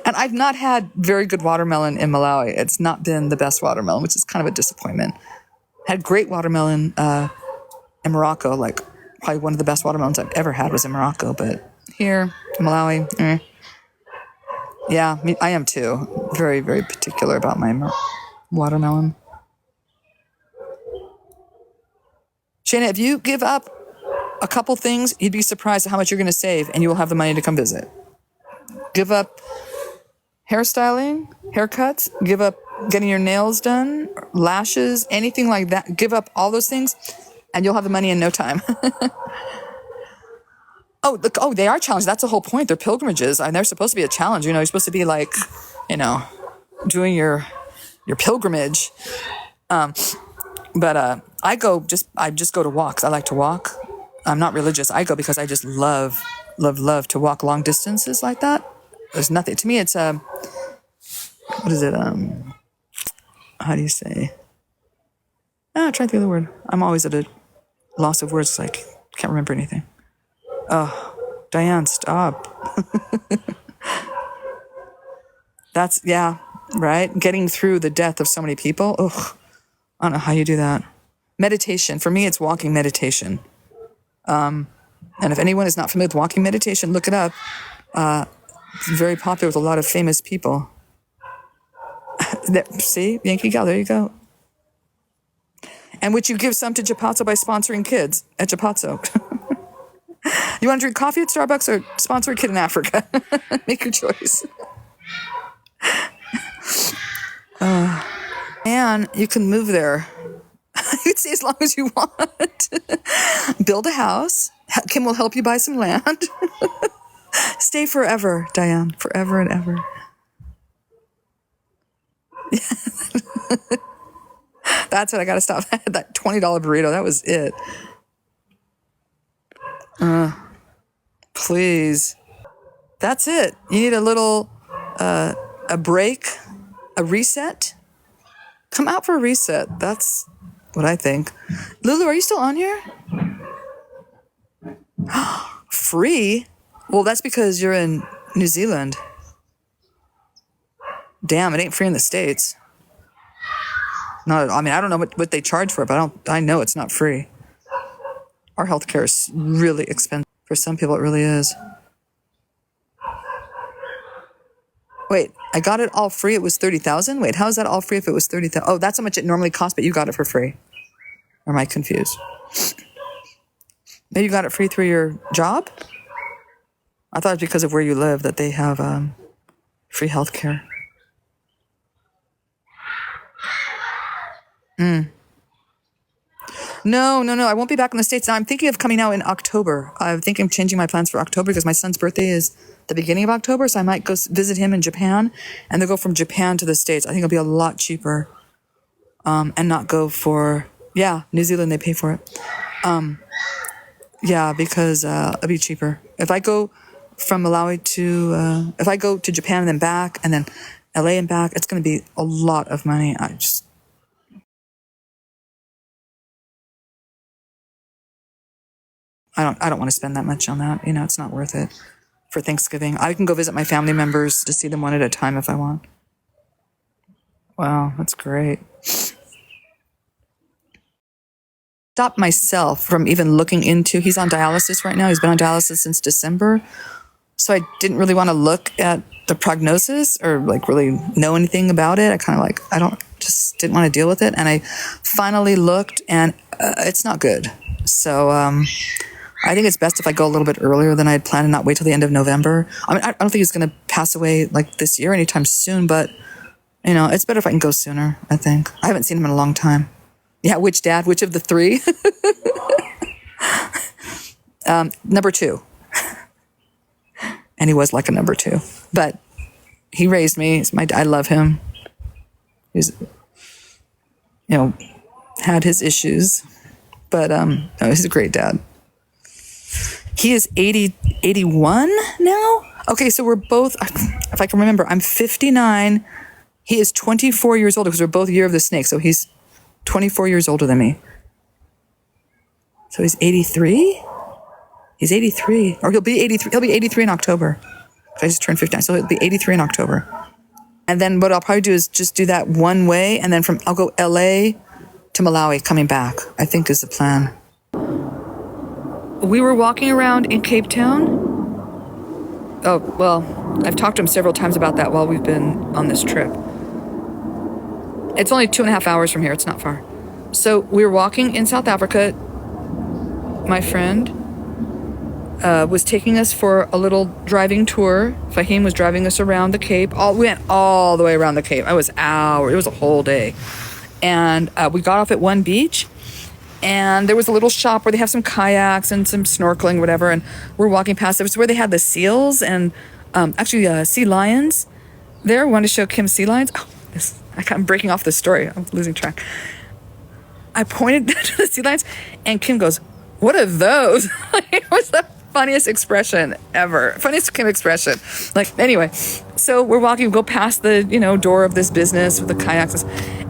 And I've not had very good watermelon in Malawi. It's not been the best watermelon, which is kind of a disappointment. Had great watermelon in Morocco, like probably one of the best watermelons I've ever had was in Morocco. But here in Malawi, yeah, I am too. Very, very particular about my watermelon. Shana, if you give up a couple things, you'd be surprised at how much you're going to save, and you will have the money to come visit. Give up hairstyling, haircuts, give up getting your nails done, lashes, anything like that. Give up all those things, and you'll have the money in no time. Oh, they are challenged. That's the whole point. They're pilgrimages, and they're supposed to be a challenge. You're supposed to be like, doing your pilgrimage. But I just go to walks. I like to walk. I'm not religious. I go because I just love to walk long distances like that. There's nothing to me. It's what is it? How do you say? Try to think of the word. I'm always at a loss of words. Like can't remember anything. Oh, Diane, stop. That's right. Getting through the death of so many people. Ugh, I don't know how you do that. Meditation for me, it's walking meditation. And if anyone is not familiar with walking meditation, look it up. It's very popular with a lot of famous people. See, Yankee Gal, there you go. And which you give some to Japazzo by sponsoring kids at Japazzo. You want to drink coffee at Starbucks or sponsor a kid in Africa? Make your choice. And you can move there. You'd stay as long as you want. Build a house. Kim will help you buy some land. Stay forever, Diane. Forever and ever. That's what I got to stop. I had that $20 burrito. That was it. Please. That's it. You need a little, a break, a reset. Come out for a reset. That's what I think. Lulu, are you still on here? Free? Well, that's because you're in New Zealand. Damn, it ain't free in the States. No, I don't know what they charge for it, but I know it's not free. Our healthcare is really expensive. For some people, it really is. Wait, I got it all free. It was $30,000. Wait, how is that all free if it was $30,000? Oh, that's how much it normally costs, but you got it for free. Or am I confused? Maybe you got it free through your job? I thought it was because of where you live that they have free healthcare. No. I won't be back in the States. Now, I'm thinking of coming out in October. I think I'm changing my plans for October because my son's birthday is the beginning of October. So I might go visit him in Japan and then go from Japan to the States. I think it'll be a lot cheaper. And not go for, New Zealand, they pay for it. Because it'll be cheaper. If I go from Malawi if I go to Japan and then back and then LA and back, it's going to be a lot of money. I don't want to spend that much on that. It's not worth it for Thanksgiving. I can go visit my family members to see them one at a time if I want. Wow, that's great. stopped myself from even looking into, he's on dialysis right now. He's been on dialysis since December. So I didn't really want to look at the prognosis or like really know anything about it. I kind of like, just didn't want to deal with it. And I finally looked and it's not good. So I think it's best if I go a little bit earlier than I had planned and not wait till the end of November. I mean, I don't think he's going to pass away like this year anytime soon, but it's better if I can go sooner, I think. I haven't seen him in a long time. Yeah, which dad? Which of the three? Number 2. And he was like a number 2. But he raised me. I love him. He's, had his issues. But no, he's a great dad. He is 81 now? Okay, so we're both, if I can remember, I'm 59. He is 24 years older because we're both Year of the Snake. So he's 24 years older than me. So he's 83? He's 83. Or he'll be 83. He'll be 83 in October. I just turned 59. So he'll be 83 in October. And then what I'll probably do is just do that one way. And then I'll go LA to Malawi coming back, I think is the plan. We were walking around in Cape Town. Oh, well, I've talked to him several times about that while we've been on this trip. It's only 2.5 hours from here. It's not far. So we were walking in South Africa. My friend was taking us for a little driving tour. Fahim was driving us around the Cape. We went all the way around the Cape. It was hours. It was a whole day. And we got off at one beach. And there was a little shop where they have some kayaks and some snorkeling, whatever. And we're walking past. It was where they had the seals and sea lions. There, wanted to show Kim sea lions. Oh, I'm breaking off the story. I'm losing track. I pointed to the sea lions, and Kim goes, "What are those?" It was the funniest expression ever. Funniest Kim expression. Anyway, so we're walking, we go past the, door of this business with the kayaks.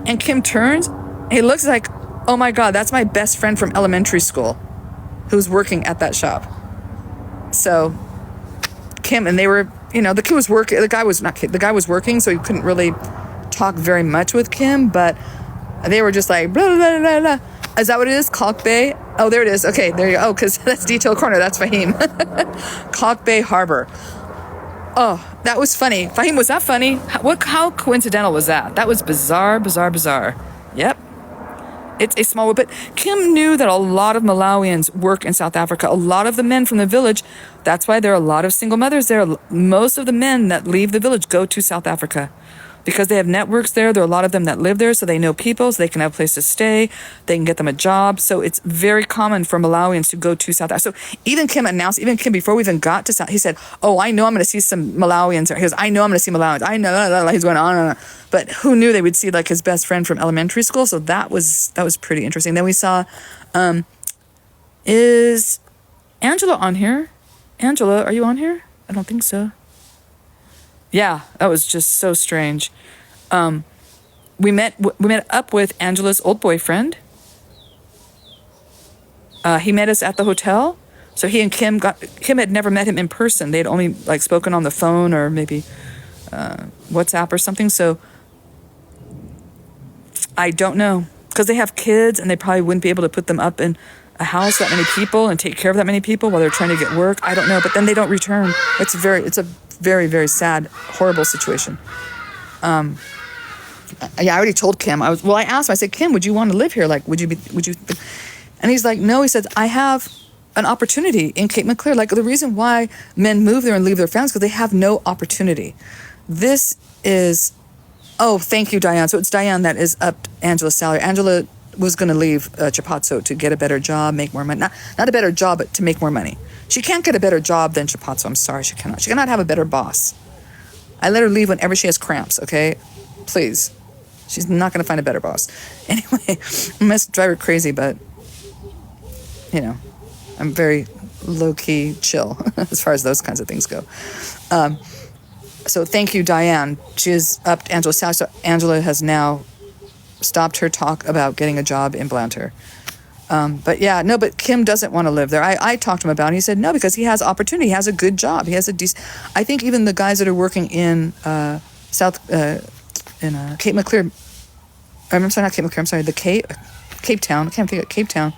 And Kim turns, and he looks like, oh my God, that's my best friend from elementary school who's working at that shop. So Kim, and they were, the kid was working, the guy was working, so he couldn't really talk very much with Kim, but they were just like, blah, blah, blah, blah. Is that what it is? Kalk Bay? Oh, there it is. Okay, there you go. Oh, because that's Detail Corner. That's Fahim. Kalk Bay Harbor. Oh, that was funny. Fahim, was that funny? How coincidental was that? That was bizarre, bizarre, bizarre. Yep. It's a small world. But Kim knew that a lot of Malawians work in South Africa. A lot of the men from the village, that's why there are a lot of single mothers there. Most of the men that leave the village go to South Africa. Because they have networks there. There are a lot of them that live there, so they know people, so they can have a place to stay. They can get them a job. So it's very common for Malawians to go to South Africa. So even Kim, before we even got to South, he said, oh, I know I'm going to see some Malawians. He goes, I know I'm going to see Malawians. I know. He's going on and on. But who knew they would see his best friend from elementary school? So that was pretty interesting. Then we saw, is Angela on here? Angela, are you on here? I don't think so. Yeah, that was just so strange. We met up with Angela's old boyfriend. He met us at the hotel. So he and Kim had never met him in person. They had only spoken on the phone or maybe WhatsApp or something. So I don't know, because they have kids and they probably wouldn't be able to put them up in a house that many people and take care of that many people while they're trying to get work. I don't know, but then they don't return. It's a very, very sad, horrible situation. I already told Kim. I asked him, I said, Kim, would you want to live here? Would you? And he's like, no. He said, I have an opportunity in Cape Maclear. The reason why men move there and leave their families because they have no opportunity. This is, oh, thank you, Diane. So it's Diane that is upped Angela's salary. Angela was going to leave Chapatso to get a better job, make more money. Not a better job, but to make more money. She can't get a better job than Chapatso. I'm sorry, she cannot. She cannot have a better boss. I let her leave whenever she has cramps, okay? Please. She's not going to find a better boss. Anyway, I must drive her crazy, but, I'm very low-key chill as far as those kinds of things go. So thank you, Diane. She has upped Angela's salary. So Angela has now stopped her talk about getting a job in Blantyre. But Kim doesn't want to live there. I talked to him about it. And he said no, because he has opportunity. He has a good job. He has I think even the guys that are working in Cape Maclear, I'm sorry, not Cape Maclear, I'm sorry, Cape Town. I can't think of Cape Town.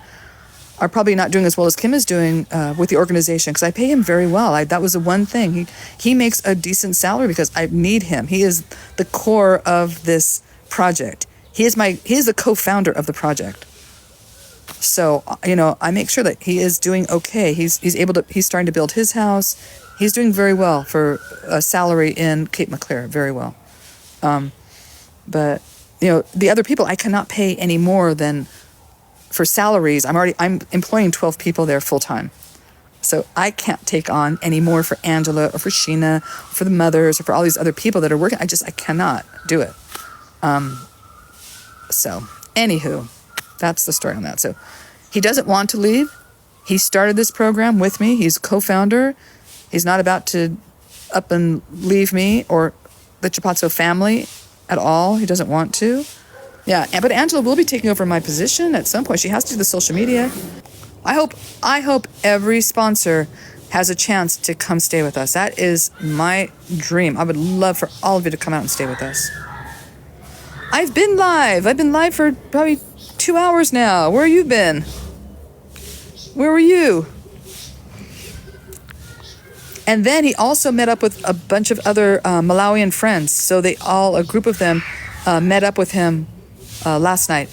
are probably not doing as well as Kim is doing with the organization, because I pay him very well. That was the one thing. He makes a decent salary because I need him. He is the core of this project. He is the co-founder of the project. So, I make sure that he is doing okay. He's starting to build his house. He's doing very well for a salary in Cape Maclear, very well. But, the other people I cannot pay any more than for salaries. I'm employing 12 people there full time. So I can't take on any more for Angela or for Sheena, for the mothers, or for all these other people that are working. I cannot do it. So, anywho, that's the story on that. So he doesn't want to leave. He started this program with me. He's a co-founder. He's not about to up and leave me or the Chapazzo family at all. He doesn't want to. Yeah, but Angela will be taking over my position at some point. She has to do the social media. I hope every sponsor has a chance to come stay with us. That is my dream. I would love for all of you to come out and stay with us. I've been live for probably 2 hours now. Where have you been? Where were you? And then he also met up with a bunch of other Malawian friends. So a group of them met up with him last night.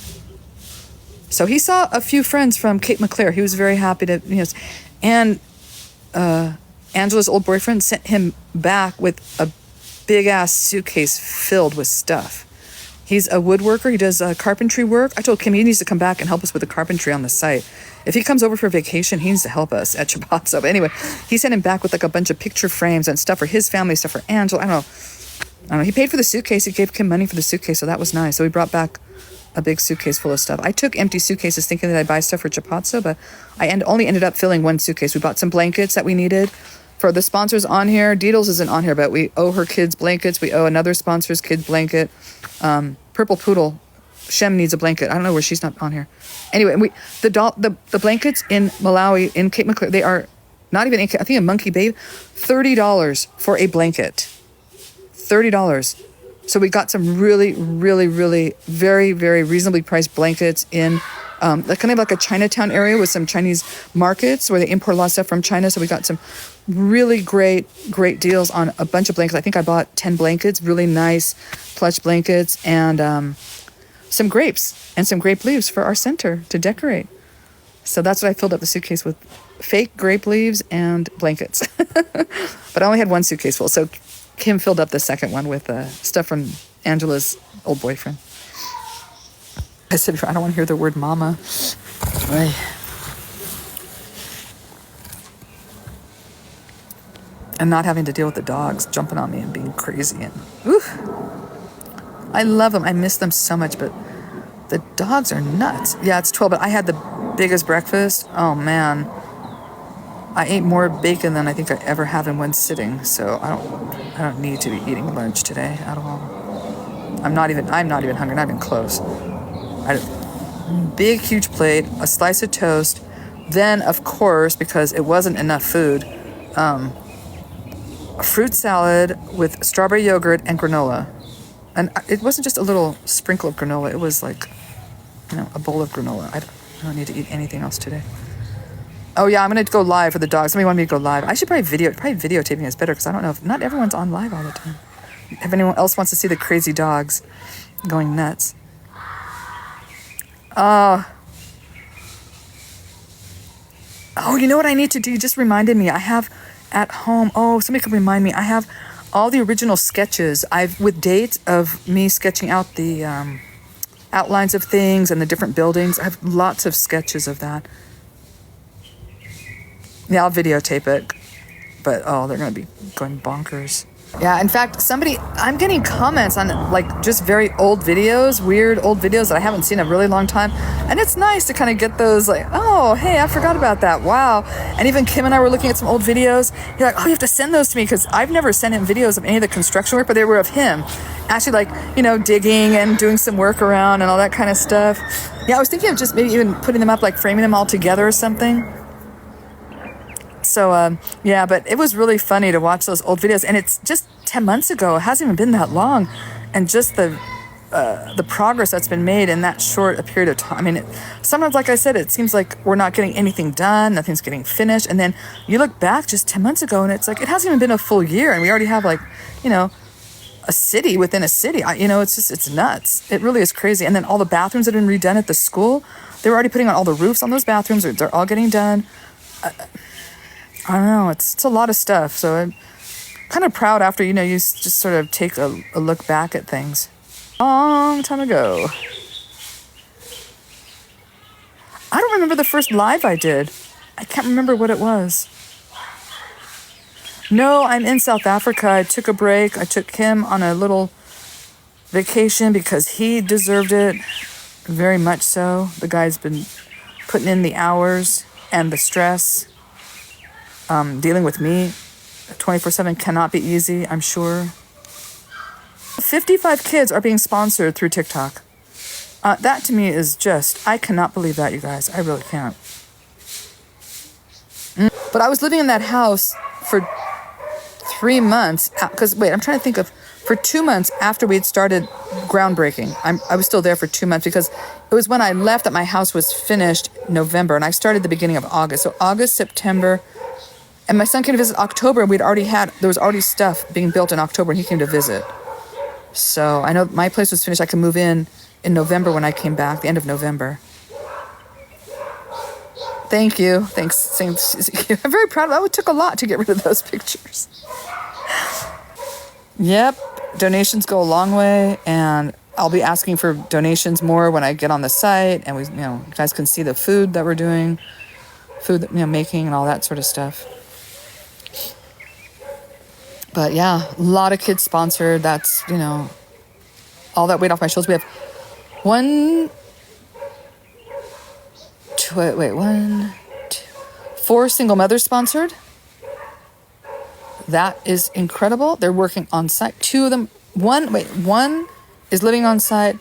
So he saw a few friends from Cape Maclear. He was very happy to, and Angela's old boyfriend sent him back with a big ass suitcase filled with stuff. He's a woodworker. He does carpentry work. I told Kim he needs to come back and help us with the carpentry on the site. If he comes over for vacation, he needs to help us at Chapazzo. But anyway, he sent him back with a bunch of picture frames and stuff for his family, stuff for Angela. I don't know. He paid for the suitcase. He gave Kim money for the suitcase, so that was nice. So he brought back a big suitcase full of stuff. I took empty suitcases thinking that I'd buy stuff for Chapazzo, but I only ended up filling one suitcase. We bought some blankets that we needed. For the sponsors on here, Deedles isn't on here, but we owe her kids blankets. We owe another sponsor's kid blanket. Purple Poodle, Shem needs a blanket. I don't know where she's not on here. Anyway, the blankets in Malawi, in Cape Maclear, they are not even, I think in Monkey Babe, $30 for a blanket. $30. So we got some really, really, really very, very reasonably priced blankets in kind of like a Chinatown area with some Chinese markets where they import a lot of stuff from China. So we got some really great deals on a bunch of blankets. I think I bought 10 blankets, really nice plush blankets, and some grapes and some grape leaves for our center to decorate. So that's what I filled up the suitcase with, fake grape leaves and blankets. But I only had one suitcase full. So Kim filled up the second one with stuff from Angela's old boyfriend. I said before, I don't want to hear the word mama. And not having to deal with the dogs jumping on me and being crazy. And I love them. I miss them so much, but the dogs are nuts. Yeah, it's 12, but I had the biggest breakfast. Oh, man. I ate more bacon than I think I ever have in one sitting, so I don't need to be eating lunch today at all. I'm not even hungry, not even close. Big, huge plate, a slice of toast. Then, of course, because it wasn't enough food, a fruit salad with strawberry yogurt and granola. And it wasn't just a little sprinkle of granola. It was like, a bowl of granola. I don't need to eat anything else today. Oh, yeah, I'm going to go live for the dogs. Somebody wanted me to go live. I should probably videotaping is better because I don't know if not everyone's on live all the time. If anyone else wants to see the crazy dogs going nuts. Oh, you know what I need to do? You just reminded me. I have at home, somebody could remind me. I have all the original sketches with dates of me sketching out the outlines of things and the different buildings. I have lots of sketches of that. Yeah, I'll videotape it. But, they're going to be going bonkers. Yeah, in fact, I'm getting comments on, just very old videos, weird old videos that I haven't seen in a really long time. And it's nice to kind of get those, oh, hey, I forgot about that. Wow. And even Kim and I were looking at some old videos. He's like, you have to send those to me because I've never sent him videos of any of the construction work, but they were of him. Actually, digging and doing some work around and all that kind of stuff. Yeah, I was thinking of just maybe even putting them up, framing them all together or something. So, but it was really funny to watch those old videos. And it's just 10 months ago. It hasn't even been that long. And just the the progress that's been made in that short a period of time. I mean, sometimes, like I said, it seems like we're not getting anything done, nothing's getting finished, and then you look back just 10 months ago, and it's like it hasn't even been a full year, and we already have like, you know, a city within a city. It's nuts. It really is crazy. And then all the bathrooms that have been redone at the school, they were already putting on all the roofs on those bathrooms. They're all getting done. I don't know. It's a lot of stuff. So I'm kind of proud after, you just sort of take a look back at things. Long time ago. I don't remember the first live I did. I can't remember what it was. No, I'm in South Africa. I took a break. I took him on a little vacation because he deserved it. Very much so. The guy's been putting in the hours and the stress. Dealing with me 24/7 cannot be easy, I'm sure. 55 kids are being sponsored through TikTok. That to me is just, I cannot believe that, you guys. I really can't. But I was living in that house for 3 months, because, wait, I'm trying to think of, for 2 months after we had started groundbreaking. I was still there for 2 months because it was when I left that my house was finished November, and I started the beginning of August. So August, September, and my son came to visit October, and there was already stuff being built in October, and he came to visit. So I know my place was finished. I could move in November when I came back, the end of November. Thank you. Thanks. I'm very proud of that. It took a lot to get rid of those pictures. Yep. Donations go a long way, and I'll be asking for donations more when I get on the site, and you guys can see the food that we're doing, food that, making and all that sort of stuff. But yeah, a lot of kids sponsored. That's, all that weight off my shoulders. We have 4 single mothers sponsored. That is incredible. They're working on site. 2 of them, one is living on site,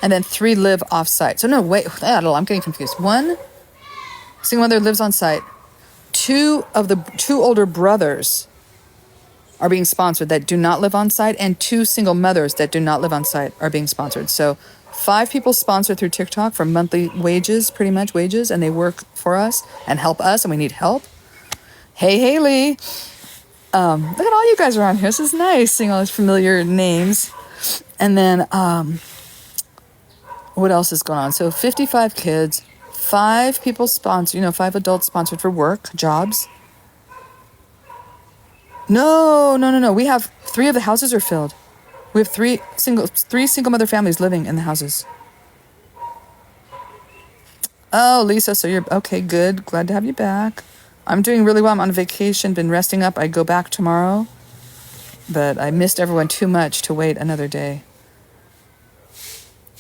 and then 3 live off site. So no, wait, I'm getting confused. 1 single mother lives on site. 2 of the 2 older brothers are being sponsored that do not live on site, and 2 single mothers that do not live on site are being sponsored. So 5 people sponsored through TikTok for monthly wages, pretty much wages, and they work for us and help us, and we need help. Hey, Haley. Look at all you guys around here. This is nice, seeing all these familiar names. And then, what else is going on? So 55 kids, 5 people sponsored, 5 adults sponsored for work, jobs. No. We have 3 of the houses are filled. We have 3 single mother families living in the houses. Oh, Lisa, so you're okay, good. Glad to have you back. I'm doing really well. I'm on vacation, been resting up. I go back tomorrow, but I missed everyone too much to wait another day.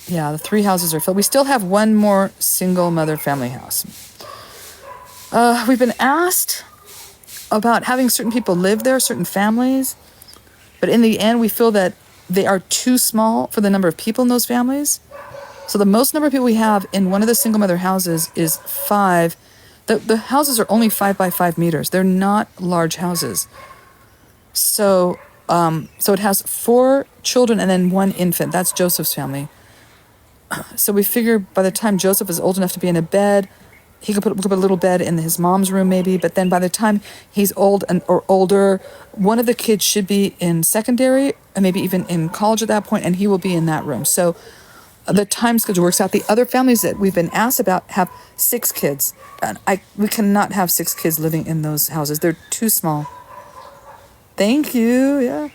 Yeah, the 3 houses are filled. We still have 1 more single mother family house. We've been asked about having certain people live there, certain families, but in the end, we feel that they are too small for the number of people in those families. So the most number of people we have in one of the single mother houses is 5. The houses are only 5 by 5 meters. They're not large houses. So it has 4 children and then 1 infant. That's Joseph's family. So we figure by the time Joseph is old enough to be in a bed, he could put a little bed in his mom's room maybe, but then by the time he's old or older, one of the kids should be in secondary and maybe even in college at that point, and he will be in that room. So the time schedule works out. The other families that we've been asked about have 6 kids. And we cannot have 6 kids living in those houses. They're too small. Thank you. Yeah.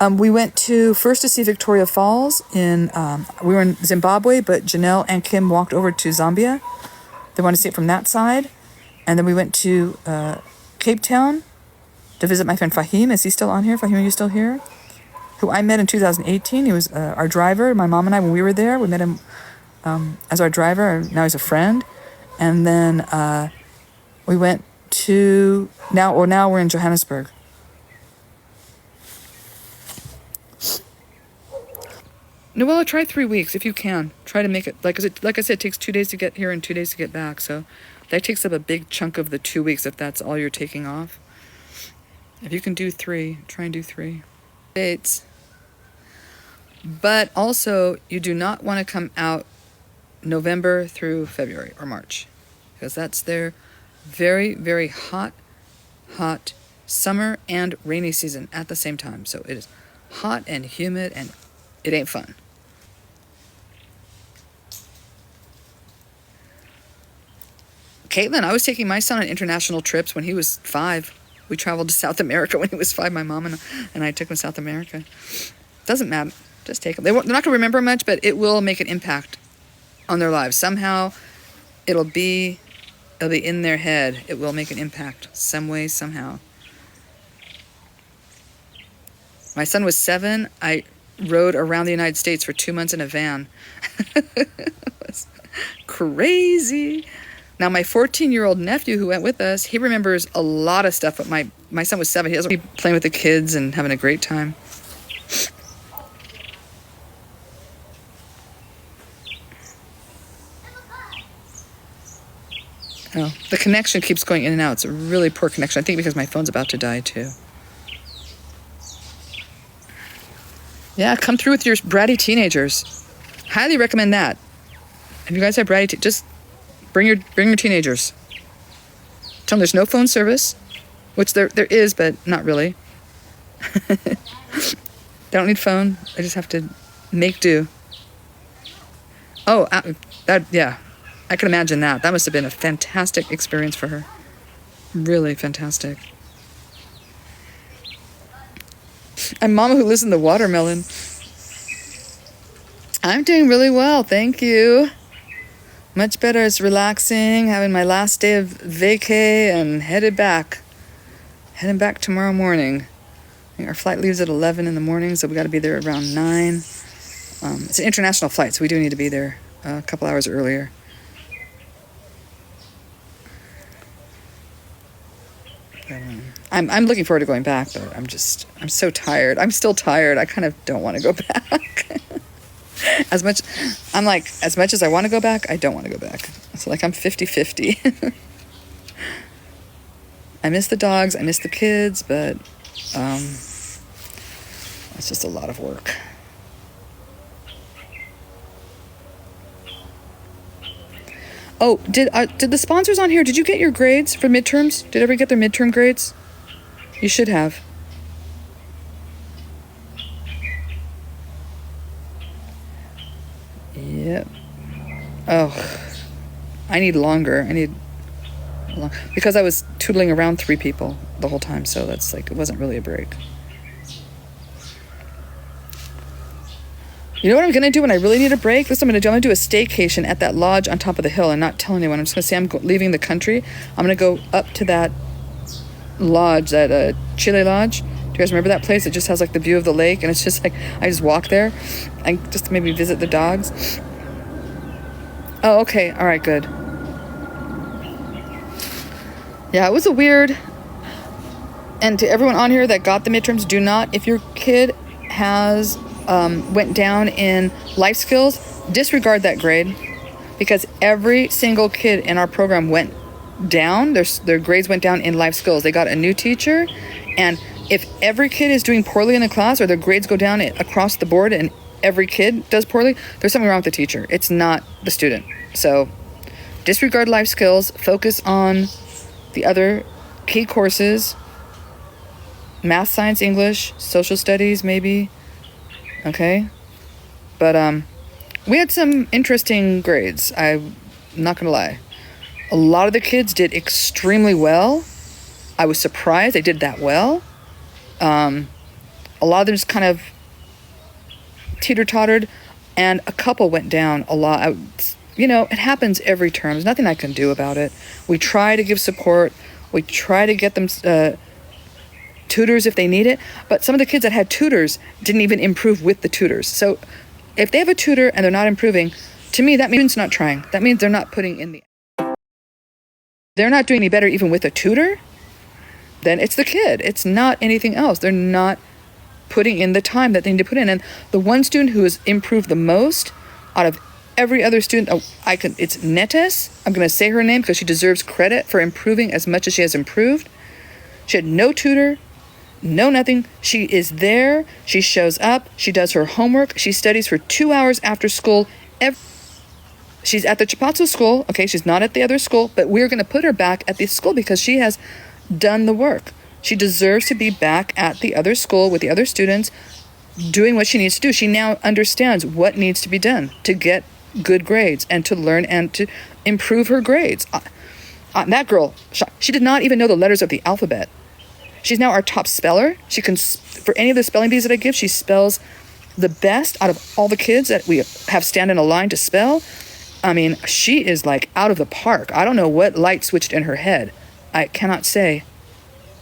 We went first to see Victoria Falls we were in Zimbabwe, but Janelle and Kim walked over to Zambia. They wanted to see it from that side. And then we went to Cape Town to visit my friend Fahim. Is he still on here? Fahim, are you still here? Who I met in 2018. He was our driver. My mom and I, when we were there, we met him as our driver. Now he's a friend. And then we went to, now we're in Johannesburg. Noella, try 3 weeks if you can. Try to make it, like I said, it takes 2 days to get here and 2 days to get back. So that takes up a big chunk of the 2 weeks if that's all you're taking off. If you can do 3, try and do 3 dates. But also, you do not want to come out November through February or March, because that's their very, very hot summer and rainy season at the same time. So it is hot and humid, and it ain't fun. Caitlin, I was taking my son on international trips when he was 5. We traveled to South America when he was 5. My mom and I took him to South America. Doesn't matter. Just take them. They're not going to remember much, but it will make an impact on their lives. Somehow, it'll be in their head. It will make an impact some way, somehow. My son was 7. I rode around the United States for 2 months in a van. It was crazy. Now, my 14-year-old nephew who went with us, he remembers a lot of stuff, but my son was 7. He doesn't be playing with the kids and having a great time. Oh, the connection keeps going in and out. It's a really poor connection. I think because my phone's about to die, too. Yeah, come through with your bratty teenagers. Highly recommend that. If you guys have bratty, just bring your teenagers. Tell them there's no phone service, which there is, but not really. They don't need phone. They just have to make do. Oh, yeah. I can imagine that. That must have been a fantastic experience for her. Really fantastic. I'm Mama who lives in the watermelon. I'm doing really well, thank you. Much better. It's relaxing, having my last day of vacay and heading back tomorrow morning. I think our flight leaves at 11 in the morning, so we got to be there around 9. It's an international flight, so we do need to be there a couple hours earlier. I'm looking forward to going back, but I'm so tired. I'm still tired. I kind of don't want to go back. As much as I want to go back, I don't want to go back. It's like I'm 50-50. I miss the dogs, I miss the kids, but it's just a lot of work. Oh, did the sponsors on here, did you get your grades for midterms? Did everybody get their midterm grades? You should have. Yep. Oh, I need longer. Because I was tootling around 3 people the whole time, so that's like, it wasn't really a break. You know what I'm going to do when I really need a break? This is what I'm going to do. I'm going to do a staycation at that lodge on top of the hill and not tell anyone. I'm just going to say I'm leaving the country. I'm going to go up to that lodge, that Chile Lodge. Do you guys remember that place? It just has like the view of the lake, and it's just like, I just walk there and just maybe visit the dogs. Oh, okay. All right, good. Yeah, it was a weird... And to everyone on here that got the midterms, do not, if your kid has... went down in life skills, disregard that grade, because every single kid in our program went down. Their grades went down in life skills. They got a new teacher, and if every kid is doing poorly in the class, or their grades go down across the board and every kid does poorly, there's something wrong with the teacher. It's not the student. So disregard life skills, focus on the other key courses, math, science, English, social studies, maybe. Okay, but we had some interesting grades. I'm not gonna lie. A lot of the kids did extremely well. I was surprised they did that well. A lot of them just kind of teeter-tottered, and a couple went down a lot. It happens every term. There's nothing I can do about it. We try to give support. We try to get them tutors if they need it, but some of the kids that had tutors didn't even improve with the tutors. So if they have a tutor and they're not improving, to me that means not trying. That means they're not they're not doing any better even with a tutor. Then it's the kid. It's not anything else. They're not putting in the time that they need to put in. And the one student who has improved the most out of every other student, it's Netes. I'm going to say her name because she deserves credit for improving as much as she has improved. She had no tutor. No, nothing. She is there. She shows up. She does her homework. She studies for 2 hours after school. She's at the Chapatso school. Okay, she's not at the other school, but we're going to put her back at the school because she has done the work. She deserves to be back at the other school with the other students doing what she needs to do. She now understands what needs to be done to get good grades and to learn and to improve her grades. That girl, she did not even know the letters of the alphabet. She's now our top speller. She can, for any of the spelling bees that I give, she spells the best out of all the kids that we have stand in a line to spell. I mean, she is like out of the park. I don't know what light switched in her head. I cannot say.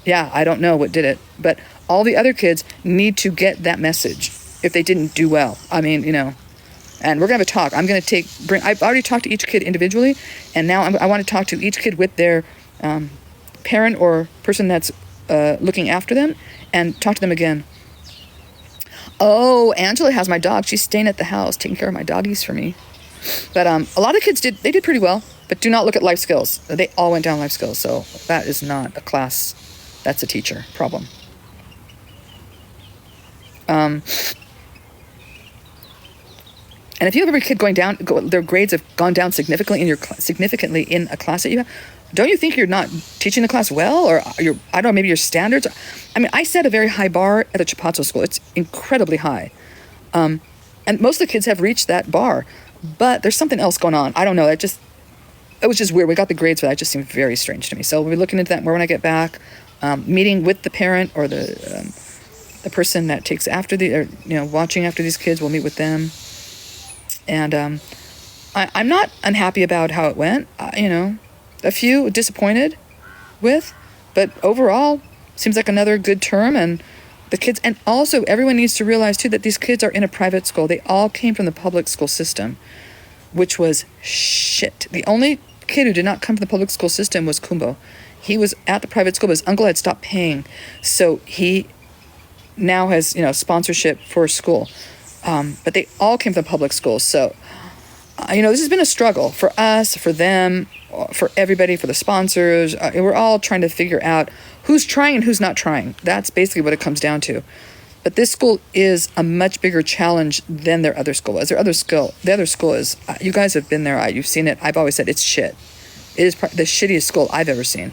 Yeah, I don't know what did it. But all the other kids need to get that message if they didn't do well. I mean, and we're going to have a talk. I'm going to I've already talked to each kid individually, and now I want to talk to each kid with their parent or person that's looking after them and talk to them again. Oh, Angela has my dog. She's staying at the house, taking care of my doggies for me. But a lot of kids did pretty well, but do not look at life skills. They all went down life skills, so that is not a class. That's a teacher problem. And if you have every kid their grades have gone down significantly in a class that you have, don't you think you're not teaching the class well, or I don't know, maybe your standards? I mean, I set a very high bar at the Chapatso school. It's incredibly high, and most of the kids have reached that bar. But there's something else going on. I don't know. It was just weird. We got the grades for that. It just seemed very strange to me. So we'll be looking into that more when I get back. Meeting with the parent or the person that takes after watching after these kids. We'll meet with them. And I'm not unhappy about how it went. A few disappointed with, but overall seems like another good term. And the kids, and also everyone needs to realize too that these kids are in a private school. They all came from the public school system, which was shit. The only kid who did not come from the public school system was Kumbo. He was at the private school, but his uncle had stopped paying, so he now has sponsorship for school. But they all came from the public school, so this has been a struggle for us, for them, for everybody, for the sponsors. We're all trying to figure out who's trying and who's not trying. That's basically what it comes down to. But this school is a much bigger challenge than their other school was. The other school is, you guys have been there, you've seen it. I've always said it's shit. It is the shittiest school I've ever seen.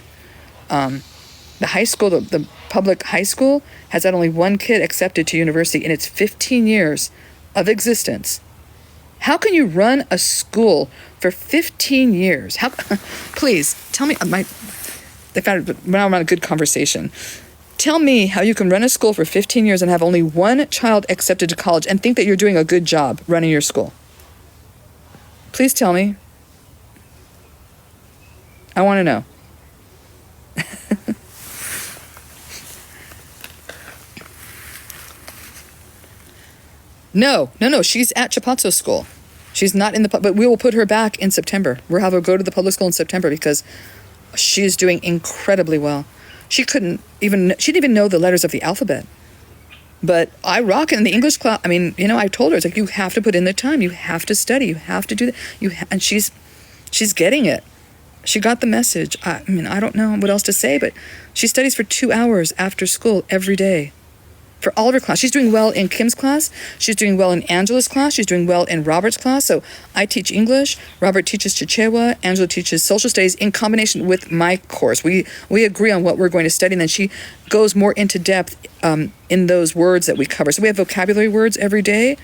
The high school, the public high school, has had only one kid accepted to university in its 15 years of existence. How can you run a school for 15 years? Please, tell me, now I'm on a good conversation. Tell me how you can run a school for 15 years and have only one child accepted to college and think that you're doing a good job running your school. Please tell me. I want to know. No. She's at Chapatso school. She's not in but we will put her back in September. We'll have her go to the public school in September because she's doing incredibly well. She didn't even know the letters of the alphabet. But I rock it in the English class. I mean, I told her, it's like, you have to put in the time. You have to study. You have to do that. And she's getting it. She got the message. I mean, I don't know what else to say, but she studies for 2 hours after school every day for all of her class. She's doing well in Kim's class. She's doing well in Angela's class. She's doing well in Robert's class. So I teach English. Robert teaches Chichewa. Angela teaches social studies in combination with my course. We agree on what we're going to study, and then she goes more into depth in those words that we cover. So we have vocabulary words every day,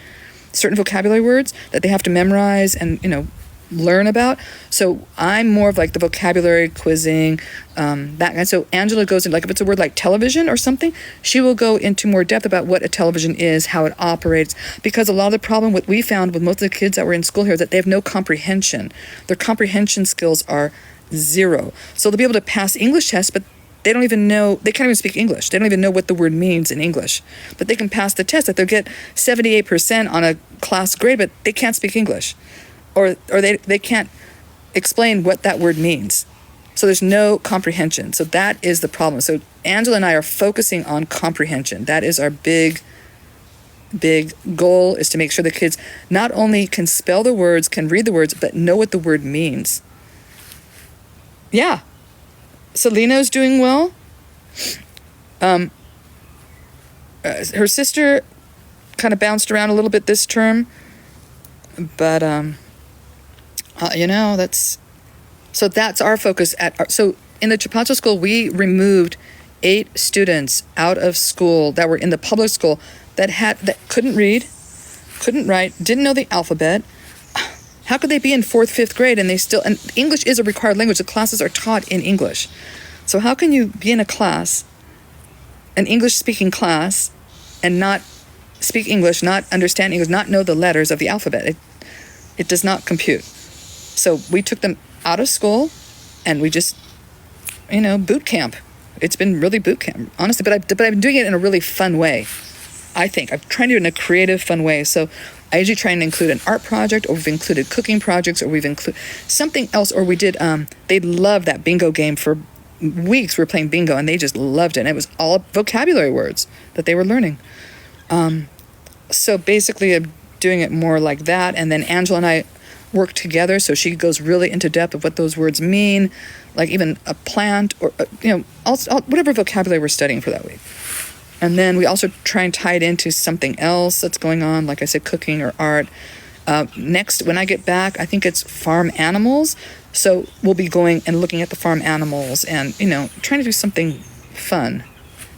certain vocabulary words that they have to memorize and, learn about. So I'm more of like the vocabulary quizzing, that. And so Angela goes in, like if it's a word like television or something, she will go into more depth about what a television is, how it operates, because a lot of the problem what we found with most of the kids that were in school here is that they have no comprehension. Their comprehension skills are zero. So they'll be able to pass English tests, but they can't even speak English. They don't even know what the word means in English. But they can pass the test, that they'll get 78% on a class grade, but they can't speak English. Or they can't explain what that word means. So there's no comprehension. So that is the problem. So Angela and I are focusing on comprehension. That is our big goal, is to make sure the kids not only can spell the words, can read the words, but know what the word means. Yeah. Selena is doing well. Her sister kind of bounced around a little bit this term, but that's our focus so in the Chipato school we removed 8 students out of school that were in the public school that couldn't read, couldn't write, didn't know the alphabet. How could they be in 4th, 5th grade and English is a required language. The classes are taught in English. So how can you be in a class, an English speaking class, and not speak English, not understand English, not know the letters of the alphabet? It does not compute. So we took them out of school and we just, boot camp. It's been really boot camp, honestly, but I've been doing it in a really fun way. I think I'm trying to do it in a creative, fun way. So I usually try and include an art project, or we've included cooking projects, or we've included something else, or we did, they loved that bingo game for weeks. We were playing bingo and they just loved it. And it was all vocabulary words that they were learning. So basically I'm doing it more like that. And then Angela and I work together. So she goes really into depth of what those words mean, like even a plant or, whatever vocabulary we're studying for that week. And then we also try and tie it into something else that's going on, like I said, cooking or art. Next, when I get back, I think it's farm animals. So we'll be going and looking at the farm animals and, trying to do something fun,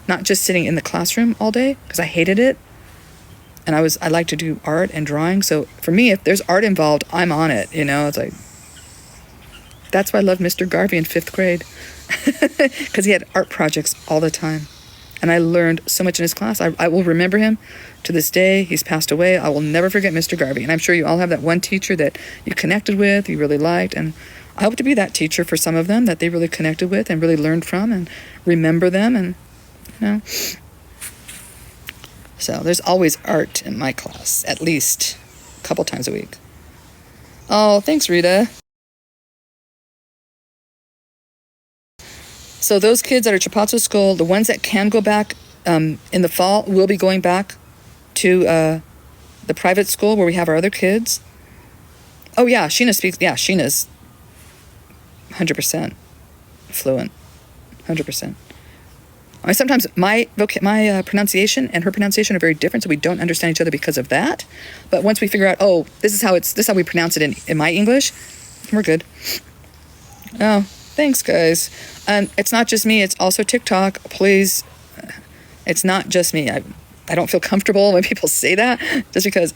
not just sitting in the classroom all day, because I hated it. And I like to do art and drawing. So for me, if there's art involved, I'm on it. It's like, that's why I loved Mr. Garvey in 5th grade, because he had art projects all the time. And I learned so much in his class. I will remember him to this day. He's passed away. I will never forget Mr. Garvey. And I'm sure you all have that one teacher that you connected with, you really liked. And I hope to be that teacher for some of them that they really connected with and really learned from and remember them. And, so there's always art in my class, at least a couple times a week. Oh, thanks, Rita. So those kids that are Chipato school, the ones that can go back in the fall, will be going back to the private school where we have our other kids. Oh yeah, Sheena speaks. Yeah, Sheena's 100% fluent, 100%. Sometimes my pronunciation and her pronunciation are very different, so we don't understand each other because of that. But once we figure out, this is how we pronounce it in my English, we're good. Oh. Thanks, guys. And it's not just me. It's also TikTok. Please. It's not just me. I don't feel comfortable when people say that, just because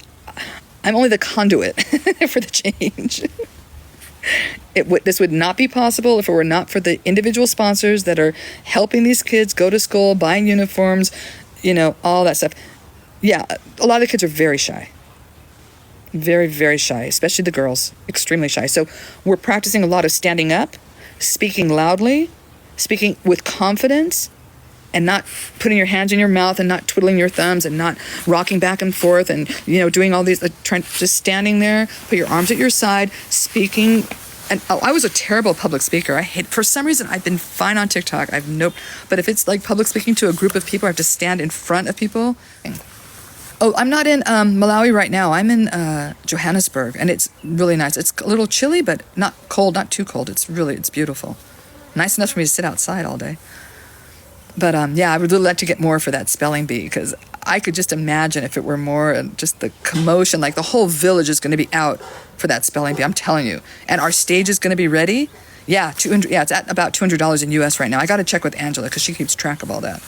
I'm only the conduit for the change. This would not be possible if it were not for the individual sponsors that are helping these kids go to school, buying uniforms, all that stuff. Yeah, a lot of the kids are very shy. Very, very shy, especially the girls. Extremely shy. So we're practicing a lot of standing up, speaking loudly, speaking with confidence, and not putting your hands in your mouth and not twiddling your thumbs and not rocking back and forth and, doing all these, just standing there, put your arms at your side, speaking. And I was a terrible public speaker. For some reason, I've been fine on TikTok. But if it's like public speaking to a group of people, I have to stand in front of people. Oh, I'm not in Malawi right now. I'm in Johannesburg, and it's really nice. It's a little chilly, but not cold, not too cold. It's beautiful. Nice enough for me to sit outside all day. But I would really like to get more for that spelling bee, because I could just imagine if it were more just the commotion, like the whole village is going to be out for that spelling bee. I'm telling you. And our stage is going to be ready. Yeah, $200. Yeah, it's at about $200 in US right now. I got to check with Angela because she keeps track of all that.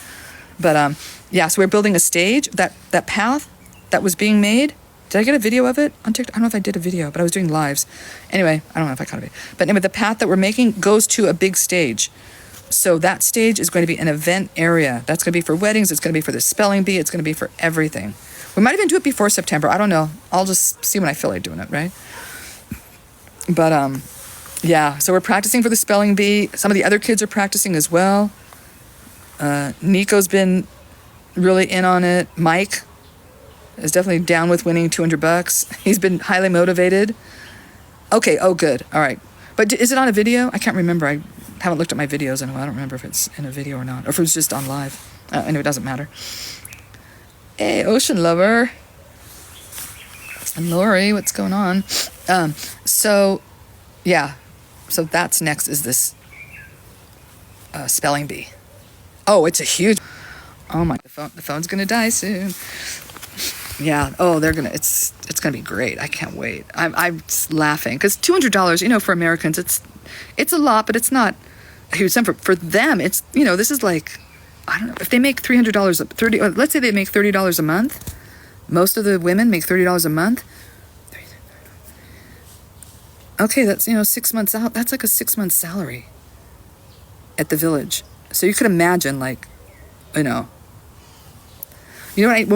But so we're building a stage. That path that was being made. Did I get a video of it on TikTok? I don't know if I did a video, but I was doing lives. Anyway, I don't know if I caught it. But anyway, the path that we're making goes to a big stage. So that stage is going to be an event area. That's going to be for weddings. It's going to be for the spelling bee. It's going to be for everything. We might even do it before September. I don't know. I'll just see when I feel like doing it, right? But so we're practicing for the spelling bee. Some of the other kids are practicing as well. Nico's been really in on it. Mike is definitely down with winning $200. He's been highly motivated. Okay. Oh, good. All right. But is it on a video? I can't remember. I haven't looked at my videos in a while. I don't remember if it's in a video or not, or if it was just on live. Anyway, it doesn't matter. Hey, Ocean Lover. And Lori, what's going on? So that's next is this spelling bee. Oh, it's a huge... Oh my, the phone's gonna die soon. Yeah. Oh, it's gonna be great. I can't wait. I'm just laughing because $200, for Americans, it's a lot, but it's not a huge sum. For them, it's, this is like, I don't know, if they make $300, let's say they make $30 a month. Most of the women make $30 a month. Okay, that's, 6 months out. That's like a 6-month salary at the village. So you could imagine, like, when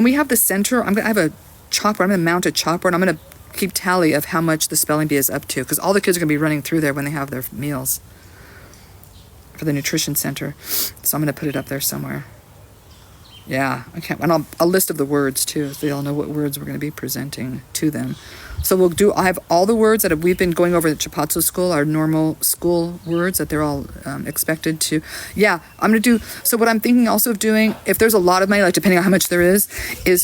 we have the center, I have a chalkboard. I'm going to mount a chalkboard. I'm going to keep tally of how much the spelling bee is up to, because all the kids are going to be running through there when they have their meals for the nutrition center. So I'm going to put it up there somewhere. Yeah, and a list of the words too, so they all know what words we're going to be presenting to them. So I have all the words that we've been going over at Chapatso School, our normal school words that they're all expected to. Yeah, I'm going to do, so what I'm thinking also of doing, if there's a lot of money, like depending on how much there is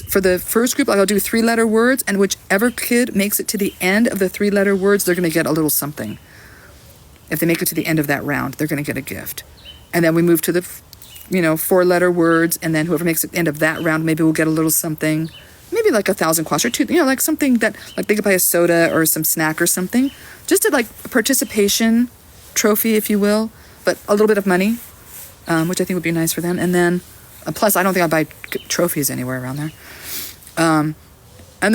for the first group, I'll do 3-letter words, and whichever kid makes it to the end of the 3-letter words, they're going to get a little something. If they make it to the end of that round, they're going to get a gift. And then we move to the 4-letter words, and then whoever makes it end of that round, maybe we'll get a little something, maybe like 1,000 kwash or 2, like something that, like they could buy a soda or some snack or something, just to like a participation trophy, if you will, but a little bit of money, which I think would be nice for them. And then, plus I don't think I'll buy trophies anywhere around there. And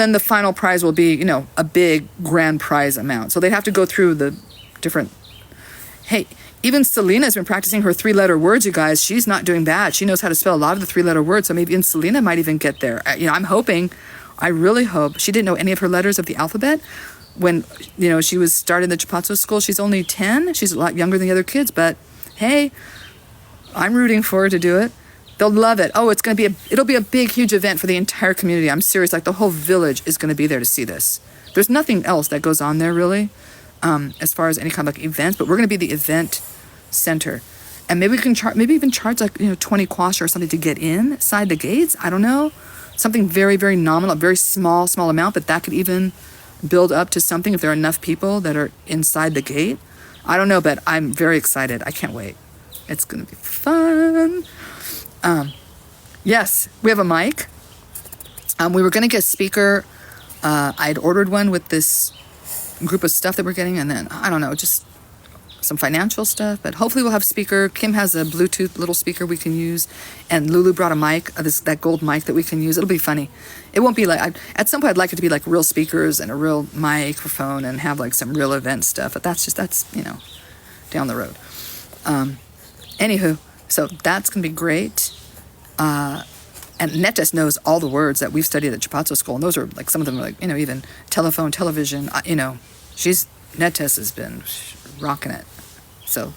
then the final prize will be, a big grand prize amount. So they'd have to go through the different, hey, even Selena been practicing her 3-letter words, you guys. She's not doing bad. She knows how to spell a lot of the 3-letter words, so maybe even Selena might even get there. I'm hoping, I really hope. She didn't know any of her letters of the alphabet when, she was starting the Chapatso School. She's only 10. She's a lot younger than the other kids, but hey, I'm rooting for her to do it. They'll love it. Oh, it'll be a big, huge event for the entire community. I'm serious. Like the whole village is going to be there to see this. There's nothing else that goes on there really, as far as any kind of like events, but we're going to be the event center, and maybe we can maybe even charge like 20 kwacha or something to get inside the gates. I don't know, something very, very nominal, a very small amount, but that could even build up to something if there are enough people that are inside the gate. I don't know, but I'm very excited. I can't wait. It's gonna be fun. Yes, we have a mic. We were gonna get a speaker. I'd ordered one with this group of stuff that we're getting, and then I don't know, just some financial stuff, but hopefully we'll have speaker. Kim has a Bluetooth little speaker we can use, and Lulu brought a mic, that gold mic that we can use. It'll be funny. It won't be like, at some point I'd like it to be like real speakers and a real microphone and have like some real event stuff, but that's down the road. Anywho, so that's gonna be great. And Netes knows all the words that we've studied at Chapatso School, and those are like, some of them are like, even telephone, television, Netes has been rocking it. So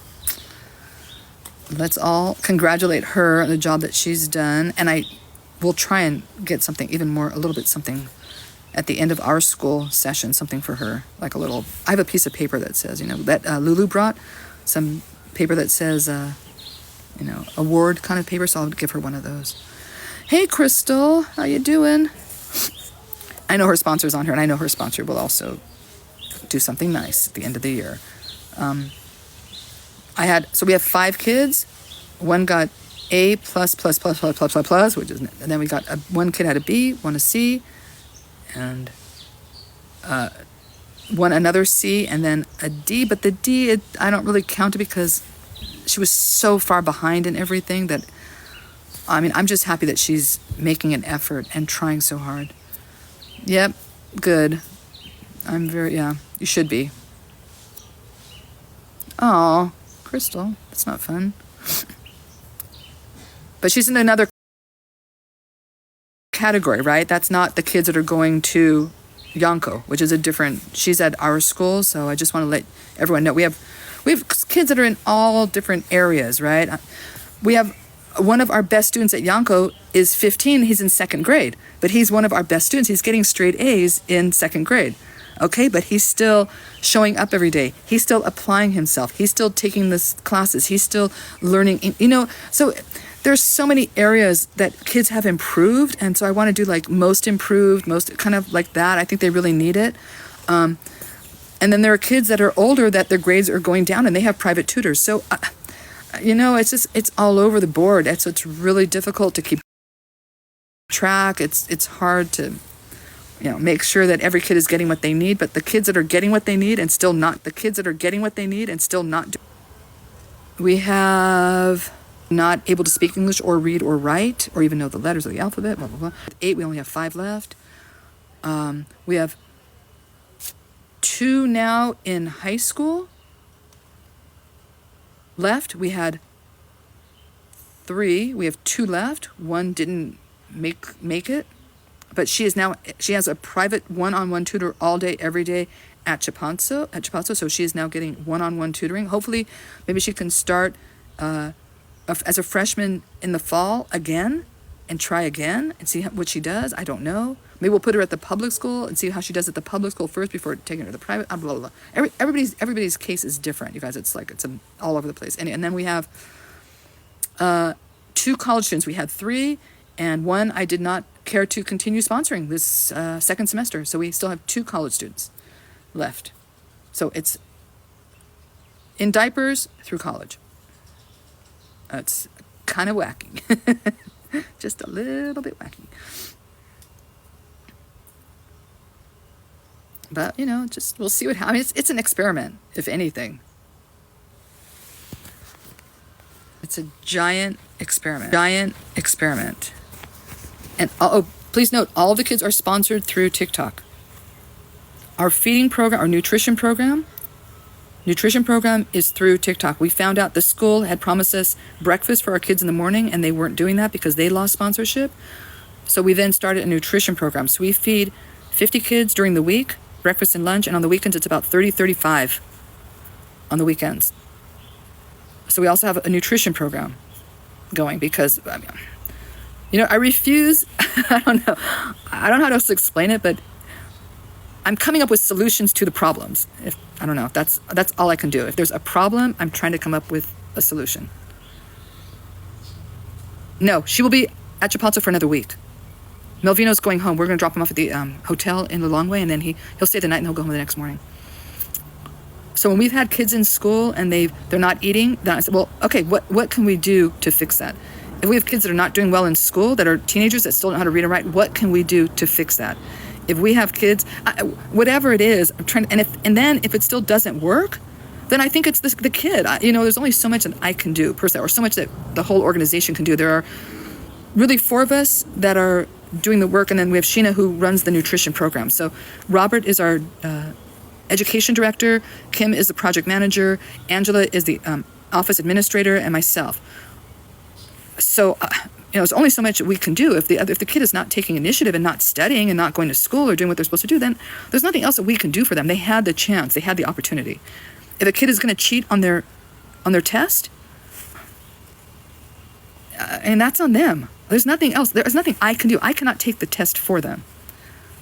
let's all congratulate her on the job that she's done, and I will try and get something even more, a little bit something at the end of our school session, something for her, like a little, I have a piece of paper that says, that Lulu brought, some paper that says, award kind of paper, so I'll give her one of those. Hey, Crystal, how you doing? I know her sponsor's on her, and I know her sponsor will also do something nice at the end of the year. So we have 5 kids. One got A++++++, which is, and then we got one kid had a B, one a C, and one another C, and then a D. But the D, I don't really count it because she was so far behind in everything that, I'm just happy that she's making an effort and trying so hard. Yep, good. You should be. Oh, Crystal, that's not fun. But she's in another category, right? That's not the kids that are going to Yanko, which is she's at our school, so I just want to let everyone know. We have kids that are in all different areas, right? We have one of our best students at Yanko is 15. He's in 2nd grade, but he's one of our best students. He's getting straight A's in 2nd grade. Okay, but he's still showing up every day. He's still applying himself. He's still taking this classes. He's still learning, so there's so many areas that kids have improved. And so I want to do like most improved, most kind of like that. I think they really need it. And then there are kids that are older that their grades are going down and they have private tutors. So, it's all over the board. So it's really difficult to keep track. It's hard to, make sure that every kid is getting what they need, but the kids that are getting what they need and still not, we have not able to speak English or read or write or even know the letters of the alphabet, blah, blah, blah. 8, we only have 5 left. We have 2 now in high school left. We had 3. We have 2 left. 1 didn't make it, but she has a private one-on-one tutor all day, every day at Chapalzo. So she is now getting one-on-one tutoring. Hopefully, maybe she can start as a freshman in the fall again and try again and see what she does. I don't know. Maybe we'll put her at the public school and see how she does at the public school first before taking her to the private. Blah, blah, blah. Everybody's case is different, you guys. It's all over the place. And then we have 2 college students. We had 3, and 1 I did not care to continue sponsoring this second semester. So we still have 2 college students left. So it's in diapers through college. It's kind of wacky. Just a little bit wacky. But, we'll see what happens. It's an experiment, if anything. It's a giant experiment. And, please note, all of the kids are sponsored through TikTok. Our feeding program, our nutrition program is through TikTok. We found out the school had promised us breakfast for our kids in the morning, and they weren't doing that because they lost sponsorship. So we then started a nutrition program. So we feed 50 kids during the week, breakfast and lunch, and on the weekends it's about 35 on the weekends. So we also have a nutrition program going because, I refuse, I don't know how else to explain it, but I'm coming up with solutions to the problems. That's all I can do. If there's a problem, I'm trying to come up with a solution. No, she will be at Chapalzo for another week. Melvino's going home. We're going to drop him off at the hotel in Lilongwe, and then he'll stay the night and he'll go home the next morning. So when we've had kids in school and they're not eating, then I said, well, okay, what can we do to fix that? If we have kids that are not doing well in school, that are teenagers that still don't know how to read and write, what can we do to fix that? If we have kids, whatever it is, I'm trying. And then if it still doesn't work, then I think it's the kid. There's only so much that I can do per se, or so much that the whole organization can do. There are really 4 of us that are doing the work, and then we have Sheena who runs the nutrition program. So Robert is our education director, Kim is the project manager, Angela is the office administrator, and myself. So there's only so much we can do. If the kid is not taking initiative and not studying and not going to school or doing what they're supposed to do, then there's nothing else that we can do for them. They had the chance, they had the opportunity. If a kid is going to cheat on their test, and that's on them. There's nothing else. There's nothing I can do. I cannot take the test for them.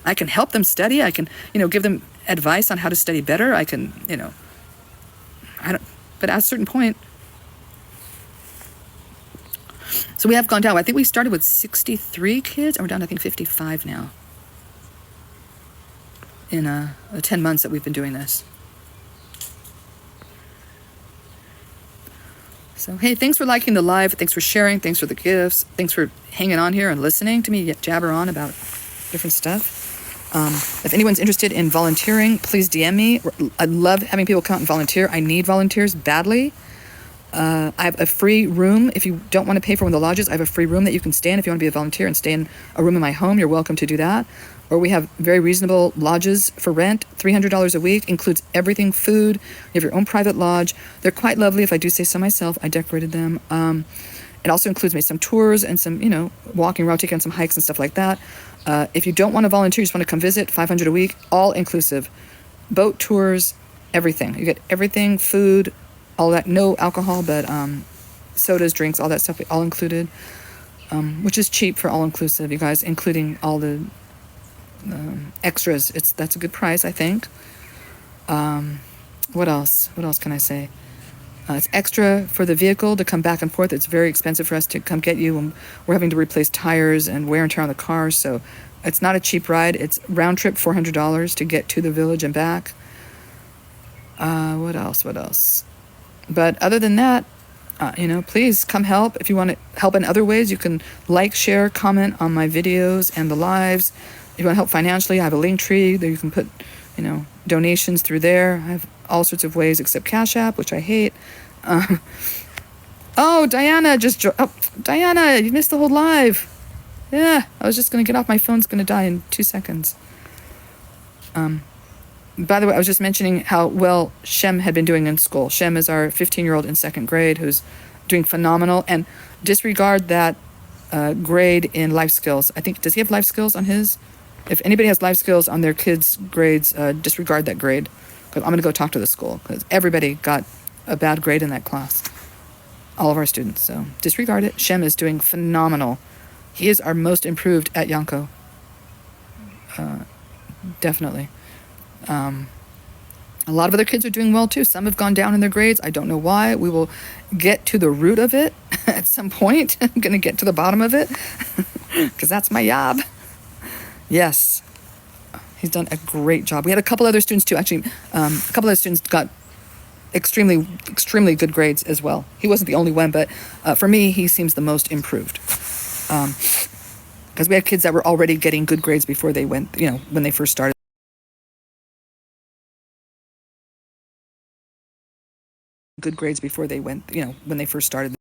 I can help them study. I can, give them advice on how to study better. I can, but at a certain point. So we have gone down. I think we started with 63 kids, and we're down to, I think, 55 now. In the 10 months that we've been doing this. So, hey, thanks for liking the live. Thanks for sharing. Thanks for the gifts. Thanks for hanging on here and listening to me jabber on about different stuff. If anyone's interested in volunteering, please DM me. I love having people come out and volunteer. I need volunteers badly. I have a free room. If you don't want to pay for one of the lodges, I have a free room that you can stay in. If you want to be a volunteer and stay in a room in my home, you're welcome to do that. Or we have very reasonable lodges for rent, $300 a week, includes everything, food. You have your own private lodge. They're quite lovely, if I do say so myself. I decorated them. It also includes maybe some tours and some, walking around, taking on some hikes and stuff like that. If you don't want to volunteer, you just want to come visit, $500 a week, all inclusive. Boat tours, everything. You get everything, food, all that. No alcohol, but sodas, drinks, all that stuff, all included. Which is cheap for all inclusive, you guys, including all the extras. That's a good price, I think. What else can I say? It's extra for the vehicle to come back and forth. It's very expensive for us to come get you, and we're having to replace tires and wear and tear on the car, so it's not a cheap ride. It's round trip $400 to get to the village and back. What else? But other than that, Please come help. If you want to help in other ways, you can like, share, comment on my videos and the lives. If you want to help financially, I have a link tree that you can put, donations through there. I have all sorts of ways except Cash App, which I hate. Oh, Diana Diana, you missed the whole live. Yeah, I was just going to get off. My phone's going to die in 2 seconds. By the way, I was just mentioning how well Shem had been doing in school. Shem is our 15-year-old in second grade who's doing phenomenal. And disregard that grade in life skills. I think, does he have life skills on his? If anybody has life skills on their kids' grades, disregard that grade. Because I'm going to go talk to the school. Because everybody got a bad grade in that class. All of our students. So disregard it. Shem is doing phenomenal. He is our most improved at Yanko. Definitely. A lot of other kids are doing well too. Some have gone down in their grades. I don't know why. We will get to the root of it at some point. I'm going to get to the bottom of it because that's my job. Yes. He's done a great job. We had a couple other students too. Actually, a couple other students got extremely, extremely good grades as well. He wasn't the only one, but for me, he seems the most improved. Because we had kids that were already getting good grades before they went, when they first started. Good grades before they went, when they first started.